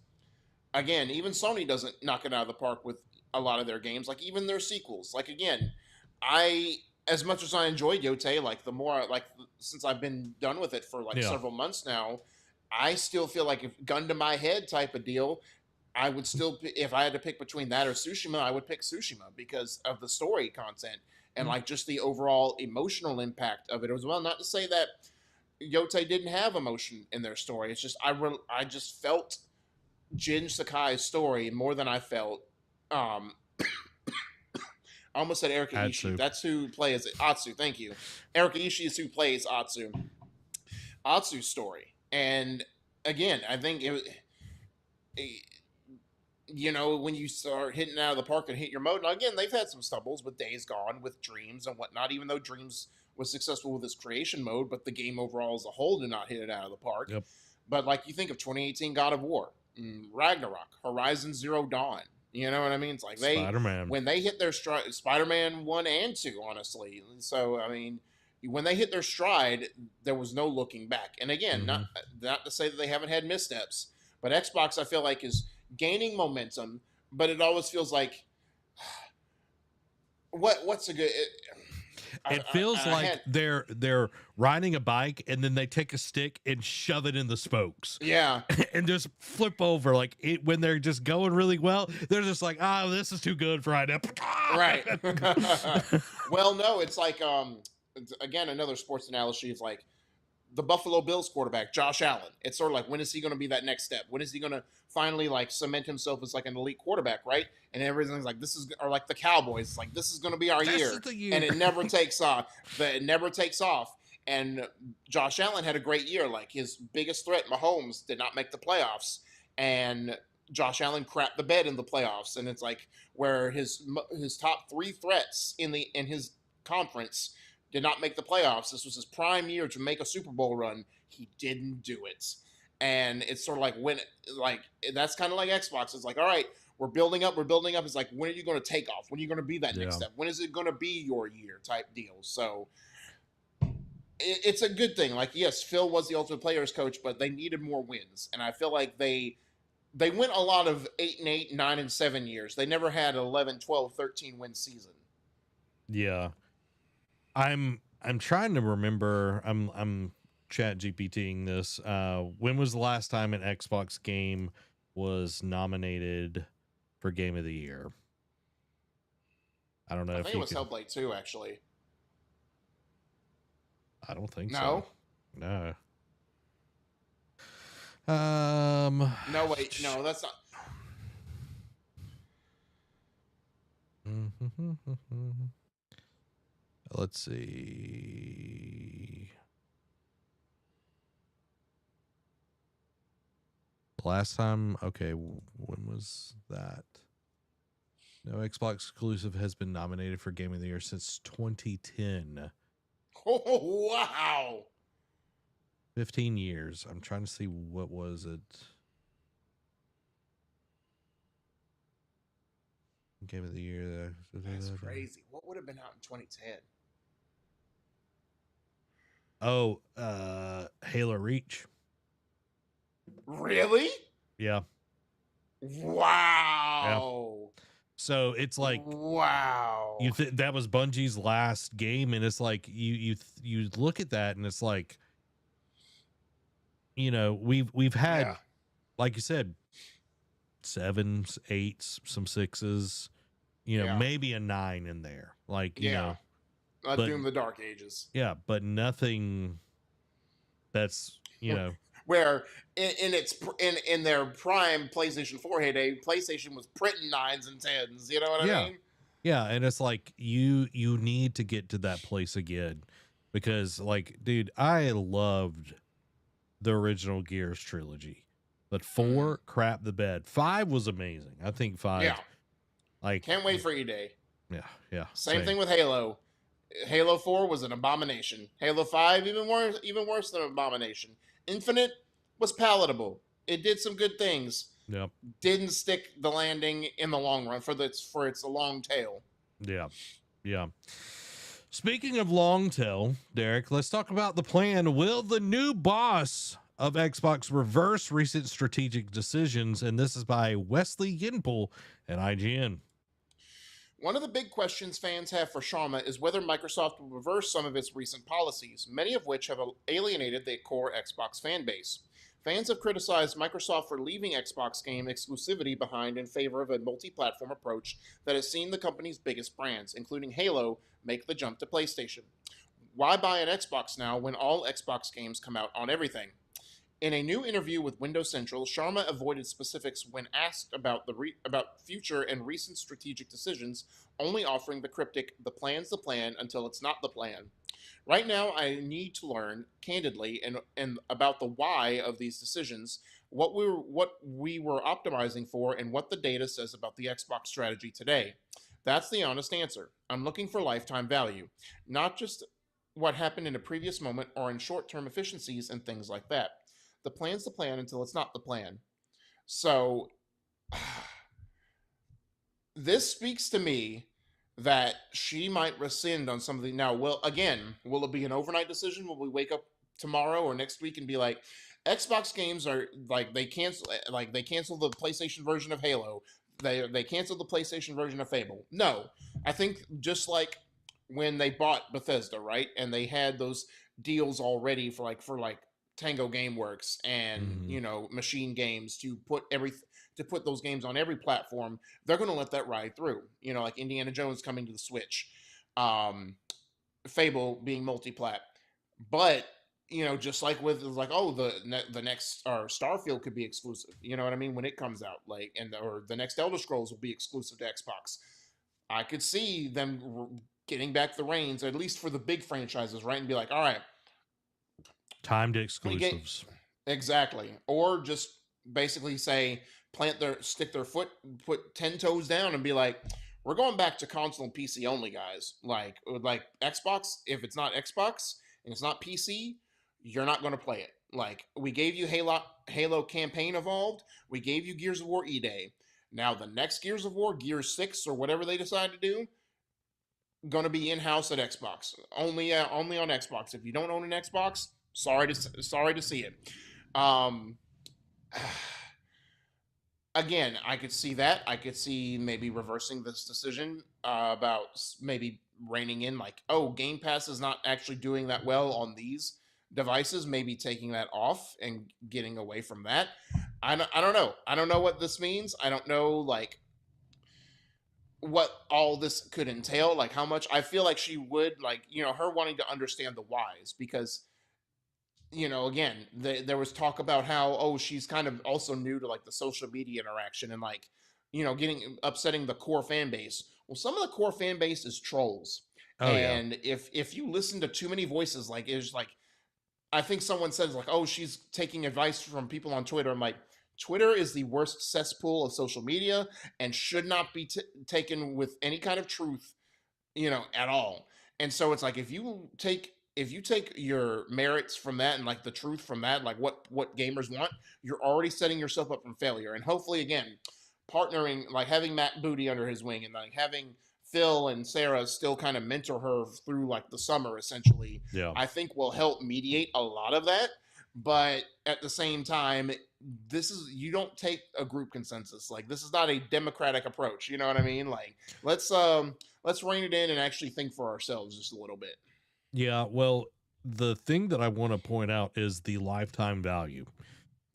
again, even Sony doesn't knock it out of the park with a lot of their games. Like even their sequels. Like again, I as much as I enjoyed Yote, like the more like since I've been done with it for like Yeah. several months now, I still feel like if gun to my head type of deal, I would still if I had to pick between that or Tsushima, I would pick Tsushima because of the story content and like just the overall emotional impact of it as well. Not to say that Yote didn't have emotion in their story. It's just I just felt Jin Sakai's story more than I felt. Um, I almost said Erika Ishii. Atsu. That's who plays it. Atsu. Thank you. Erika Ishii is who plays Atsu. Atsu's story, and again, I think when you start hitting out of the park and hit your mode. Now, again, they've had some stumbles with Days Gone, with Dreams and whatnot. Even though Dreams was successful with its creation mode, but the game overall as a whole did not hit it out of the park. Yep. But like you think of 2018 God of War, Ragnarok, Horizon Zero Dawn. You know what I mean? It's like Spider-Man. when they hit their stride, Spider-Man 1 and 2, honestly. So I mean, when they hit their stride, there was no looking back. And again, not to say that they haven't had missteps, but Xbox I feel like is gaining momentum, but it always feels like what's a good It feels I like had, they're riding a bike and then they take a stick and shove it in the spokes yeah, and just flip over. Like when they're just going really well, they're just like, oh, this is too good for right now. right. Well, no, it's like again, another sports analogy is like the Buffalo Bills quarterback, Josh Allen. It's sort of like, when is he going to be that next step? When is he going to finally like cement himself as like an elite quarterback, right? And everything's like, this is, or like the Cowboys, it's like, this is going to be our This year. is the year. And it never takes off. It never takes off. And Josh Allen had a great year. Like his biggest threat, Mahomes, did not make the playoffs. And Josh Allen crapped the bed in the playoffs. And it's like where his top three threats in his conference did not make the playoffs. This was his prime year to make a Super Bowl run. He didn't do it. And it's sort of like that's kind of like Xbox. It's like, all right, we're building up. It's like, when are you going to take off? When are you going to be that next step? When is it going to be your year type deal? So it's a good thing. Like, yes, Phil was the Ultimate Players coach, but they needed more wins. And I feel like they went a lot of 8-8, 9-7 years. They never had an 11, 12, 13 win season. Yeah. I'm trying to remember. I'm chat GPTing this. When was the last time an Xbox game was nominated for Game of the Year? I don't know. I think it was Hellblade 2, actually. I don't think so. No. No, wait. No, that's not. Let's see. Last time, okay, when was that? No Xbox exclusive has been nominated for Game of the Year since 2010. Oh, wow. 15 years. I'm trying to see, what was it? Game of the Year. That's crazy. What would have been out in 2010? Oh, Halo Reach. Really? Yeah. Wow. Yeah. So it's like, wow. That was Bungie's last game, and it's like you look at that, and it's like, you know, we've had, like you said, 7s, 8s, some 6s, you know, maybe a 9 in there, like, you know, Doom the Dark Ages. Yeah, but nothing that's, you know, where in their prime PlayStation 4 heyday, PlayStation was printing 9s and 10s. You know what I mean? Yeah, and it's like you need to get to that place again, because, like, dude, I loved the original Gears trilogy, but 4 crap the bed. 5 was amazing. I think 5. Yeah. Like, can't wait for E-Day. Yeah. Same thing with Halo. Halo 4 was an abomination. Halo 5 even worse than an abomination. Infinite was palatable. It did some good things. Yep. Didn't stick the landing in the long run for its long tail. Yeah. Speaking of long tail, Derek, let's talk about the plan. Will the new boss of Xbox reverse recent strategic decisions? And this is by Wesley Yinpul at IGN. One of the big questions fans have for Sharma is whether Microsoft will reverse some of its recent policies, many of which have alienated the core Xbox fan base. Fans have criticized Microsoft for leaving Xbox game exclusivity behind in favor of a multi-platform approach that has seen the company's biggest brands, including Halo, make the jump to PlayStation. Why buy an Xbox now when all Xbox games come out on everything? In a new interview with Windows Central, Sharma avoided specifics when asked about about future and recent strategic decisions, only offering the cryptic, "The plan's the plan until it's not the plan." Right now, I need to learn, candidly, and about the why of these decisions, what we were optimizing for, and what the data says about the Xbox strategy today. That's the honest answer. I'm looking for lifetime value, not just what happened in a previous moment or in short-term efficiencies and things like that. The plan's the plan until it's not the plan. So this speaks to me that she might rescind on some of the. Now, well, again, will it be an overnight decision? Will we wake up tomorrow or next week and be like, Xbox games are like they cancel the PlayStation version of Halo, they canceled the PlayStation version of Fable? No, I think just like when they bought Bethesda, right? And they had those deals already for like Tango GameWorks and Mhm. Machine Games to put those games on every platform. They're going to let that ride through. Like Indiana Jones coming to the Switch, um, Fable being multi-plat, but just like with like, oh, the next or Starfield could be exclusive. You know what I mean? When it comes out, like, or the next Elder Scrolls will be exclusive to Xbox. I could see them getting back the reins, at least for the big franchises, right? And be like, all right, Timed we get exclusives. exactly, or just basically say stick their foot, put 10 toes down, and be like, we're going back to console and PC only, guys. Like Xbox, if it's not Xbox and it's not PC, you're not going to play it. Like we gave you Halo campaign evolved, we gave you Gears of War E-Day. Now the next Gears of War, Gears 6 or whatever they decide to do, going to be in house at Xbox. Only on Xbox. If you don't own an Xbox, sorry to see it. Um, Again, I could see that. I could see maybe reversing this decision about maybe reining in, like, oh, Game Pass is not actually doing that well on these devices. Maybe taking that off and getting away from that. I don't know. I don't know what this means. I don't know, like, what all this could entail, like how much. I feel like she would, like, her wanting to understand the whys, because again, there was talk about how, oh, she's kind of also new to like the social media interaction, and like getting upsetting the core fan base. Well, some of the core fan base is trolls, Oh yeah. and if you listen to too many voices, like, it's like, I think someone says like, oh, she's taking advice from people on Twitter. I'm like, Twitter is the worst cesspool of social media and should not be taken with any kind of truth, at all. And so it's like, if you take your merits from that and like the truth from that, like what gamers want, you're already setting yourself up for failure. And hopefully, again, partnering, like having Matt Booty under his wing, and like having Phil and Sarah still kind of mentor her through like the summer, essentially, Yeah. I think will help mediate a lot of that. But at the same time, you don't take a group consensus. Like, this is not a democratic approach. You know what I mean? Like, let's rein it in and actually think for ourselves just a little bit. Yeah. Well, the thing that I want to point out is the lifetime value.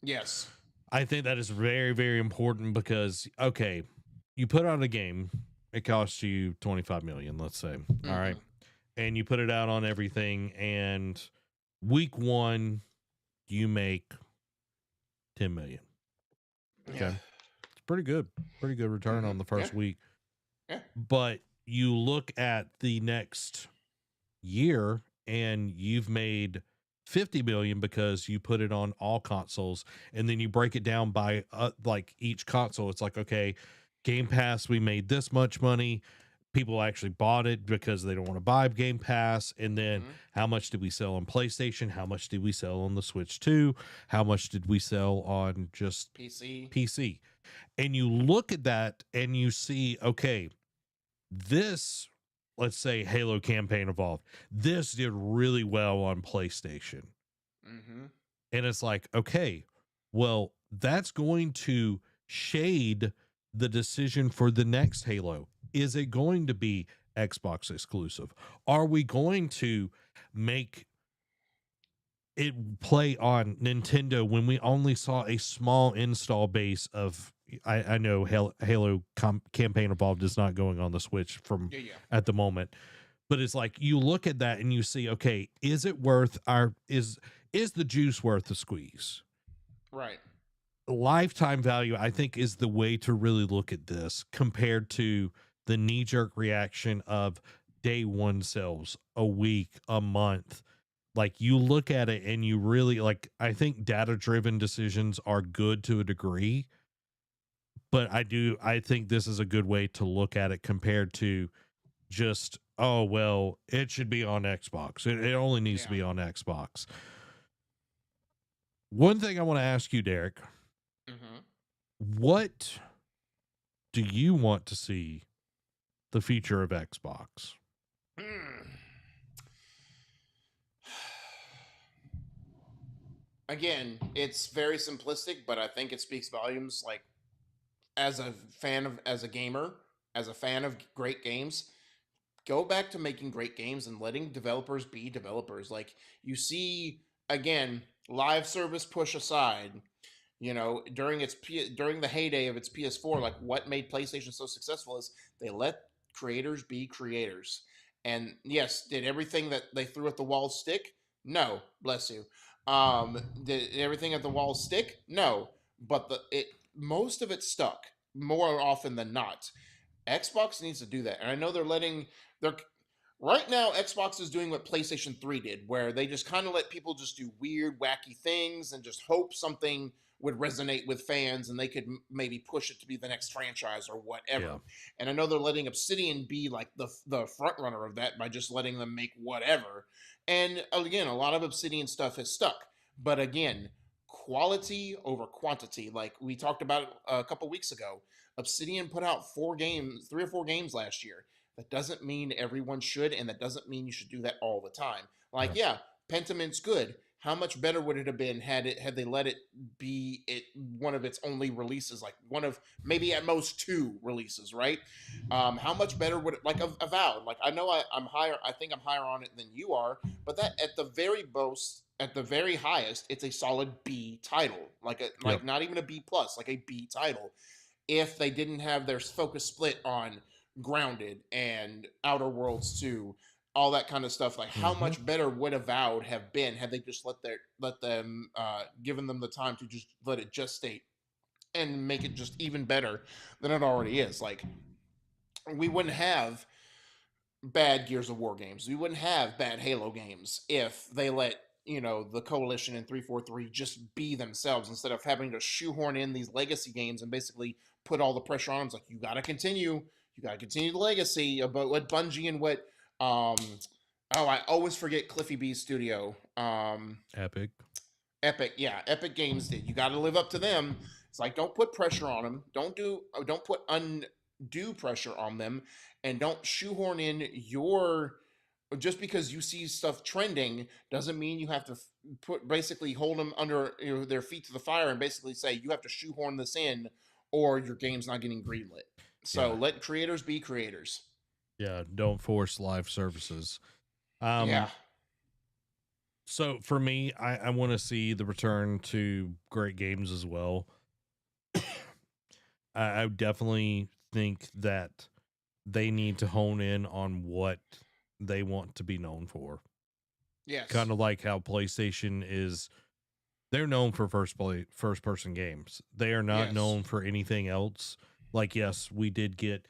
Yes. I think that is very, very important because, okay, you put out a game, it costs you 25 million, let's say. All right. Mm-hmm. And you put it out on everything, and week one, you make 10 million. Yeah. Okay. It's pretty good. Pretty good return Mm-hmm. on the Yeah. first week. Yeah. But you look at the next year and you've made 50 million because you put it on all consoles, and then you break it down by like each console. It's like, okay, Game Pass, we made this much money. People actually bought it because they don't want to buy Game Pass. And then Mm-hmm. how much did we sell on PlayStation? How much did we sell on the Switch 2? How much did we sell on just PC. PC? And you look at that and you see, okay, this, let's say Halo campaign evolved, this did really well on PlayStation. Mm-hmm. And it's like, okay, well, that's going to shade the decision for the next Halo. Is it going to be Xbox exclusive? Are we going to make it play on Nintendo when we only saw a small install base of? I know Halo campaign evolved is not going on the Switch from Yeah. Yeah. at the moment, but it's like you look at that and you see, okay, is it worth is the juice worth the squeeze? Right. Lifetime value, I think, is the way to really look at this compared to the knee jerk reaction of day one sales, a week, a month. Like, you look at it and you really, like, I think data driven decisions are good to a degree, but I think this is a good way to look at it compared to just, oh, well, it should be on Xbox. It only needs to Yeah. be on Xbox. One thing I want to ask you, Derek, Mm-hmm. what do you want to see the future of Xbox? Again, it's very simplistic, but I think it speaks volumes. Like, as a gamer, as a fan of great games, go back to making great games and letting developers be developers. Like you see again, live service push aside, during the heyday of its PS4, like what made PlayStation so successful is they let creators be creators. And yes, did everything that they threw at the wall stick? No, bless you. Did everything at the wall stick? No, but the it most of it stuck more often than not. Xbox needs to do that, and I know they're right now. Xbox is doing what PlayStation 3 did, where they just kind of let people just do weird, wacky things and just hope something would resonate with fans and they could maybe push it to be the next franchise or whatever. Yeah. And I know they're letting Obsidian be like the front runner of that by just letting them make whatever. And again, a lot of Obsidian stuff has stuck, but again, quality over quantity. Like we talked about a couple weeks ago, Obsidian put out 3 or 4 games last year. That doesn't mean everyone should, and that doesn't mean you should do that all the time. Like, yeah, Pentament's good. How much better would it have been had they let it be one of its only releases, like one of maybe at most 2 releases, right? How much better would it, like Avowed? Like I know I'm higher. I think I'm higher on it than you are, but that at the very highest, it's a solid B title, like not even a B plus, like a B title. If they didn't have their focus split on Grounded and Outer Worlds 2, all that kind of stuff, like how much better would Avowed have been had they just let them given them the time to just let it gestate and make it just even better than it already is. Like we wouldn't have bad Gears of War games. We wouldn't have bad Halo games if they let the Coalition and 343 just be themselves instead of having to shoehorn in these legacy games and basically put all the pressure on them. It's like you got to continue the legacy about what Bungie and what I always forget Cliffy B's studio. Epic. Epic Games did. You got to live up to them. It's like don't put pressure on them. Don't put undue pressure on them, and don't shoehorn in your. Just because you see stuff trending doesn't mean you have to basically hold them under their feet to the fire and basically say you have to shoehorn this in or your game's not getting greenlit. So let creators be creators. Yeah, don't force live services. Yeah. So for me, I want to see the return to great games as well. I definitely think that they need to hone in on what they want to be known for. Yes. Kind of like how PlayStation is, they're known for first person games. They are not known for anything else. Like, yes, we did get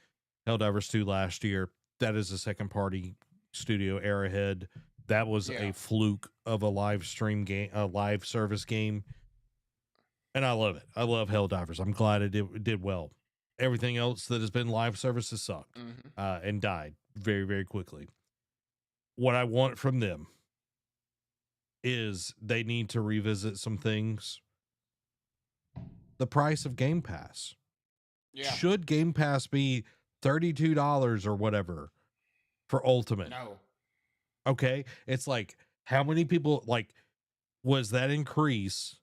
Helldivers 2 last year. That is a second party studio, Arrowhead. That was a fluke of a live stream game, a live service game. And I love it. I love Helldivers. I'm glad it did well. Everything else that has been live services sucked and died very, very quickly. What I want from them is they need to revisit some things. The price of Game Pass. Yeah. Should Game Pass be $32 or whatever for Ultimate? No. Okay. It's like, how many people, like, was that increase?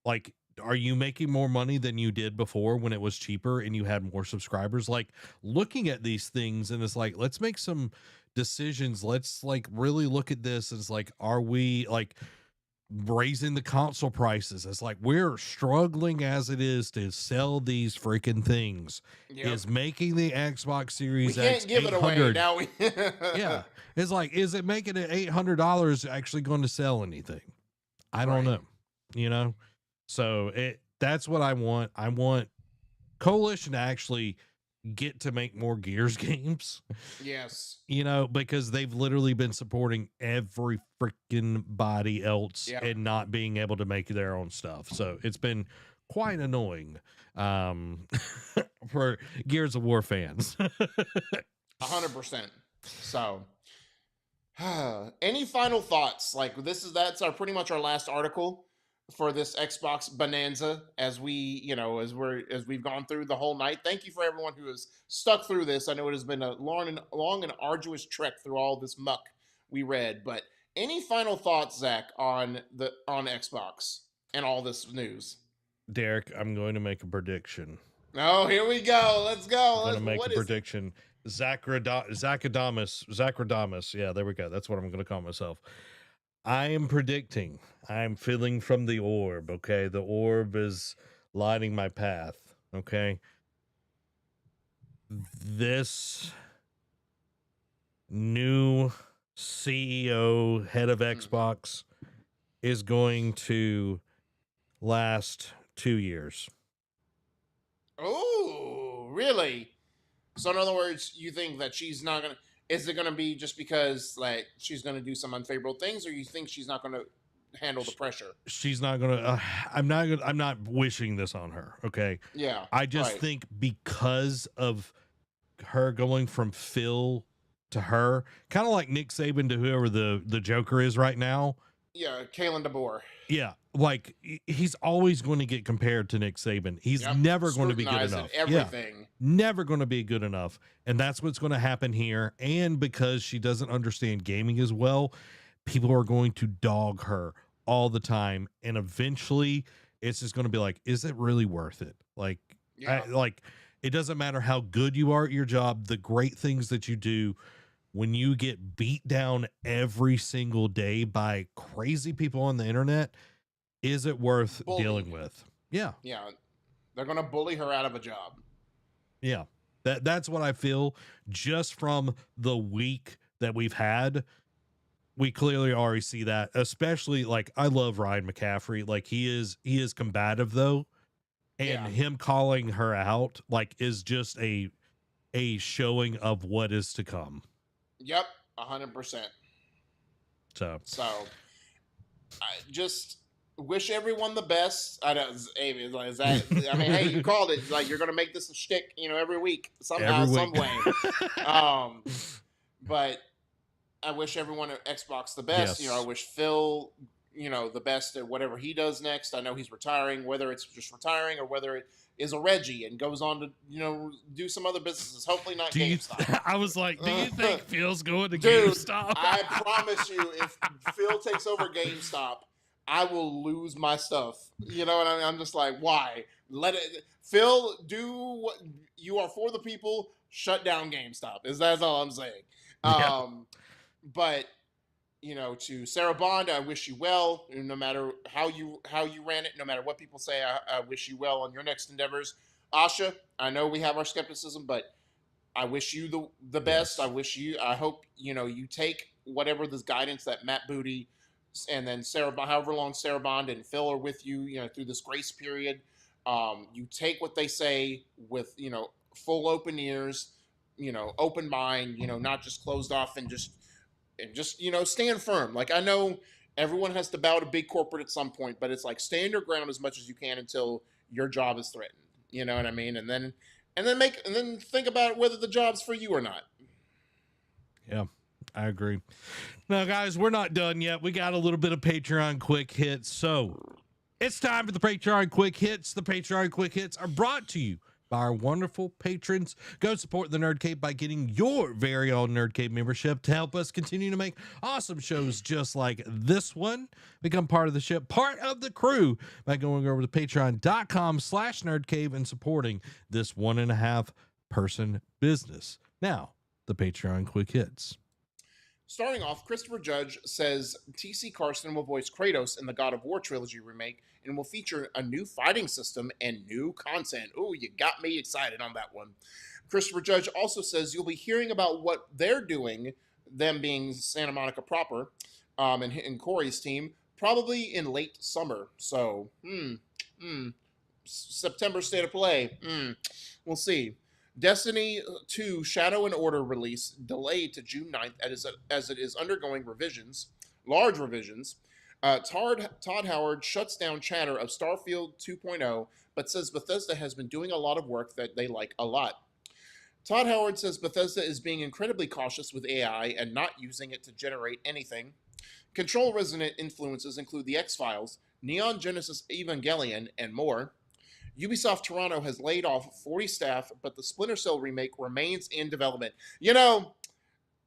Like, are you making more money than you did before when it was cheaper and you had more subscribers? Like, looking at these things, and it's like, let's make some decisions. Let's like really look at this. It's like, are we like raising the console prices? It's like, we're struggling as it is to sell these freaking things. Is making the Xbox Series X give it away now. Yeah, it's like, is it making it $800 actually going to sell anything? I don't know. So that's what I want. I want Coalition to actually get to make more Gears games. Yes. Because they've literally been supporting every freaking body else and not being able to make their own stuff. So it's been quite annoying for Gears of War fans. 100%. So any final thoughts? Like that's pretty much our last article for this Xbox bonanza as we've gone through the whole night. Thank you for everyone who has stuck through this. I know it has been a long and arduous trek through all this muck we read, but any final thoughts, Zach, on Xbox and all this news? Derek, I'm going to make a prediction. Oh, here we go. Let's go. I'm going to make a prediction. Zachradamus. Yeah, there we go. That's what I'm going to call myself. I am predicting. I'm feeling from the orb. Okay, the orb is lighting my path. Okay, this new CEO, head of Xbox, is going to last 2 years. Oh, really? So in other words, you think that she's not gonna? Is it gonna be just because like she's gonna do some unfavorable things, or you think she's not gonna handle the pressure? She's not gonna. I'm not wishing this on her. Okay, Yeah, I just right. think because of her going from Phil to her, kind of like Nick Saban to whoever the Joker is right now. Yeah, Kalen DeBoer. Yeah, like he's always going to get compared to Nick Saban. He's Yep, never going to be good scrutinizing enough. Yeah, everything. never going to be good enough. And that's what's going to happen here. And because she doesn't understand gaming as well, people are going to dog her all the time. And eventually it's just going to be like, is it really worth it? Like, Yeah, like it doesn't matter how good you are at your job, the great things that you do, when you get beat down every single day by crazy people on the internet, is it worth bullied. dealing with? Yeah. Yeah, they're gonna bully her out of a job. Yeah. That's what I feel just from the week that we've had. We clearly already see that, especially like I love Ryan McCaffrey. Like he is combative though. And Yeah. him calling her out like is just a showing of what is to come. Yep. 100%. So So I just wish everyone the best. I don't. Amy, is that? I mean, hey, you called it. Like you're gonna make this a shtick, every week somehow, every some week. way. Um, but I wish everyone at Xbox the best. Yes. I wish Phil, the best at whatever he does next. I know he's retiring, whether it's just retiring or whether it is a Reggie and goes on to, do some other businesses. Hopefully not GameStop. I was like, do you think Phil's going to Dude, GameStop? I promise you, if Phil takes over GameStop, I will lose my stuff. You know what I mean? I'm just like, why? Let it, Phil, do what you are for the people. Shut down GameStop. That's all I'm saying. Yeah. But to Sarah Bond, I wish you well. No matter how you ran it, no matter what people say, I wish you well on your next endeavors. Asha, I know we have our skepticism, but I wish you the best. Yes. I hope you take whatever this guidance that Matt Booty and then Sarah, however long Sarah Bond and Phil are with you, through this grace period. You take what they say with full open ears, open mind, not just closed off and just stand firm. Like I know everyone has to bow to big corporate at some point, but it's like stand your ground as much as you can until your job is threatened. You know what I mean? And then think about whether the job's for you or not. Yeah, I agree. Now, guys, we're not done yet. We got a little bit of Patreon quick hits. So it's time for the Patreon quick hits. The Patreon quick hits are brought to you by our wonderful patrons. Go support the Nerd Cave by getting your very own Nerd Cave membership to help us continue to make awesome shows just like this one. Become part of the ship, part of the crew by going over to patreon.com/nerdcave and supporting this 1.5 person business. Now, the Patreon quick hits. Starting off, Christopher Judge says T.C. Carson will voice Kratos in the God of War trilogy remake and will feature a new fighting system and new content. Ooh, you got me excited on that one. Christopher Judge also says you'll be hearing about what they're doing, them being Santa Monica proper, and Corey's team, probably in late summer. So, September state of play. We'll see. Destiny 2 Shadow and Order release delayed to June 9th as it is undergoing large revisions. Todd Howard shuts down chatter of Starfield 2.0, but says Bethesda has been doing a lot of work that they like a lot. Todd Howard says Bethesda is being incredibly cautious with AI and not using it to generate anything. Control resonant influences include The X-Files, Neon Genesis Evangelion, and more. Ubisoft Toronto has laid off 40 staff, but the Splinter Cell remake remains in development.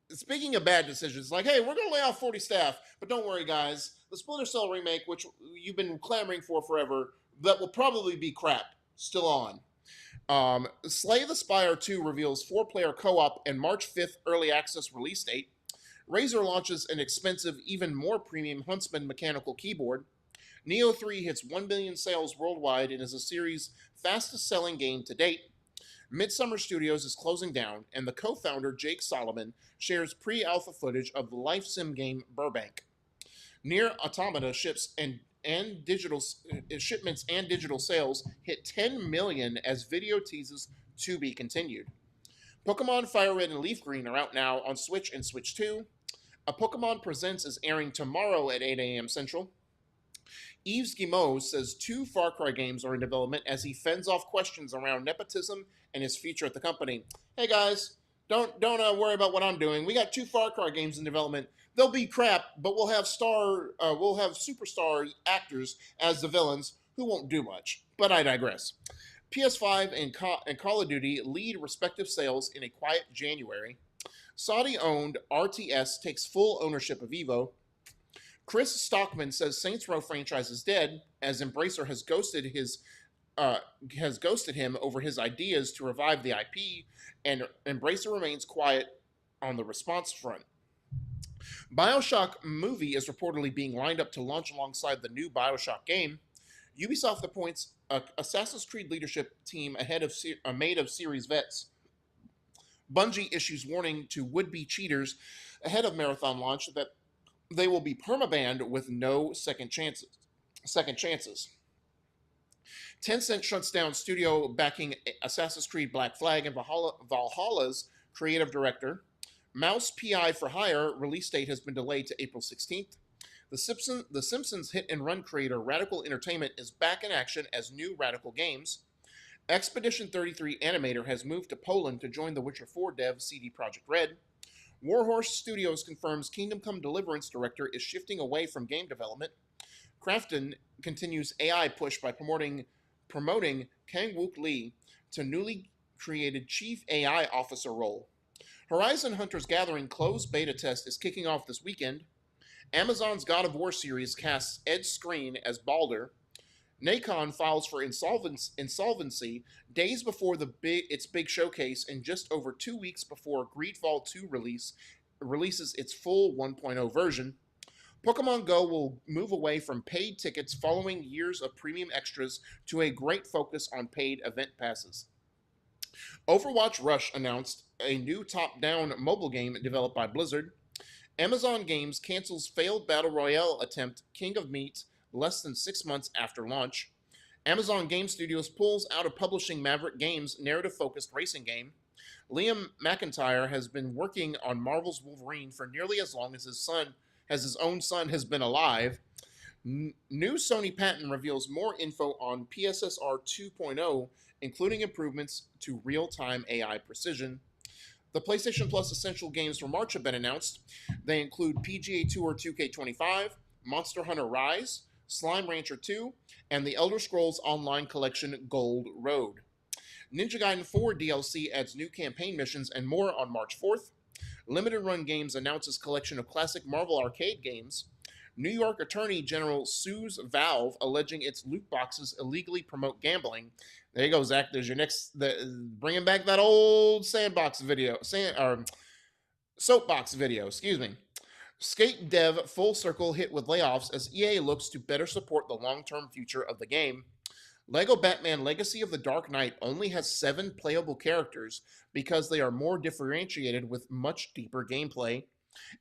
Speaking of bad decisions, like, hey, we're going to lay off 40 staff, but don't worry, guys. The Splinter Cell remake, which you've been clamoring for forever, that will probably be crap, still on. Slay the Spire 2 reveals 4-player co-op and March 5th early access release date. Razer launches an expensive, even more premium Huntsman mechanical keyboard. Neo 3 hits 1 billion sales worldwide and is a series' fastest selling game to date. Midsummer Studios is closing down, and the co founder, Jake Solomon, shares pre alpha footage of the life sim game Burbank. Near Automata and digital shipments and digital sales hit 10 million as video teases to be continued. Pokemon Fire Red and Leaf Green are out now on Switch and Switch 2. A Pokemon Presents is airing tomorrow at 8 a.m. Central. Yves Guillemot says 2 Far Cry games are in development as he fends off questions around nepotism and his future at the company. Hey guys, don't worry about what I'm doing. We got 2 Far Cry games in development. They'll be crap, but we'll have superstar actors as the villains who won't do much. But I digress. PS5 and Call of Duty lead respective sales in a quiet January. Saudi-owned RTS takes full ownership of Evo. Chris Stockman says Saints Row franchise is dead, as Embracer has ghosted him over his ideas to revive the IP, and Embracer remains quiet on the response front. BioShock movie is reportedly being lined up to launch alongside the new BioShock game. Ubisoft appoints Assassin's Creed leadership team made of series vets. Bungie issues warning to would-be cheaters ahead of Marathon launch that they will be permabanned with no second chances. Tencent shuts down studio backing Assassin's Creed Black Flag and Valhalla's creative director. Mouse PI for Hire release date has been delayed to April 16th. The Simpsons hit and run creator Radical Entertainment is back in action as new Radical Games. Expedition 33 animator has moved to Poland to join the Witcher 4 dev CD Projekt Red. Warhorse Studios confirms Kingdom Come Deliverance director is shifting away from game development. Krafton continues AI push by promoting Kang-wook Lee to newly created Chief AI Officer role. Horizon Hunter's Gathering closed beta test is kicking off this weekend. Amazon's God of War series casts Ed Skrein as Baldur. Nacon files for insolvency days before its big showcase and just over 2 weeks before Greedfall 2 releases its full 1.0 version. Pokemon Go will move away from paid tickets following years of premium extras to a great focus on paid event passes. Overwatch Rush announced a new top-down mobile game developed by Blizzard. Amazon Games cancels failed Battle Royale attempt King of Meat less than 6 months after launch. Amazon Game Studios pulls out of publishing Maverick Games' narrative-focused racing game. Liam McIntyre has been working on Marvel's Wolverine for nearly as long as his own son has been alive. New Sony patent reveals more info on PSSR 2.0, including improvements to real-time AI precision. The PlayStation Plus Essential games for March have been announced. They include PGA Tour 2K25, Monster Hunter Rise, Slime Rancher 2, and the Elder Scrolls Online Collection Gold Road. Ninja Gaiden 4 DLC adds new campaign missions and more on March 4th. Limited Run Games announces collection of classic Marvel arcade games. New York Attorney General sues Valve, alleging its loot boxes illegally promote gambling. There you go, Zach. There's your bringing back that old soapbox video. Excuse me. Skate dev Full Circle hit with layoffs as EA looks to better support the long-term future of the game. Lego Batman Legacy of the Dark Knight only has 7 playable characters because they are more differentiated with much deeper gameplay.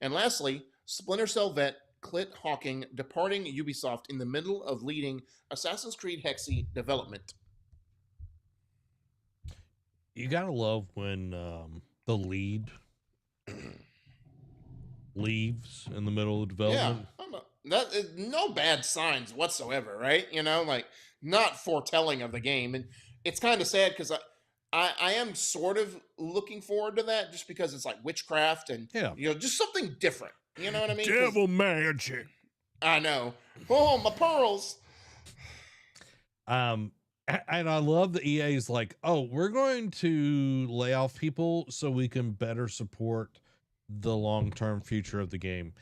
And lastly, Splinter Cell vet Clit Hawking departing Ubisoft in the middle of leading Assassin's Creed Hexe development. You gotta love when the lead leaves in the middle of development. Yeah, that is no bad signs whatsoever, right? Like not foretelling of the game, and it's kind of sad because I am sort of looking forward to that just because it's like witchcraft and just something different. You know what I mean? Devil magic. I know. Oh, my pearls. And I love the EA's like, oh, we're going to lay off people so we can better support the long-term future of the game.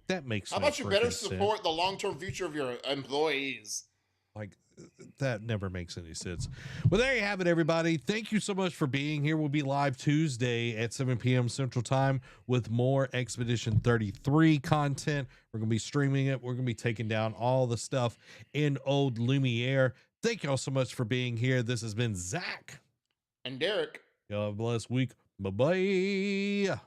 That makes How about you better support the long-term future of your employees? Like, that never makes any sense. Well, there you have it, everybody. Thank you so much for being here. We'll be live Tuesday at 7 p.m. Central Time with more Expedition 33 content. We're going to be streaming it. We're going to be taking down all the stuff in Old Lumiere. Thank y'all so much for being here. This has been Zach. And Derek. Y'all have a blessed week. Bye-bye.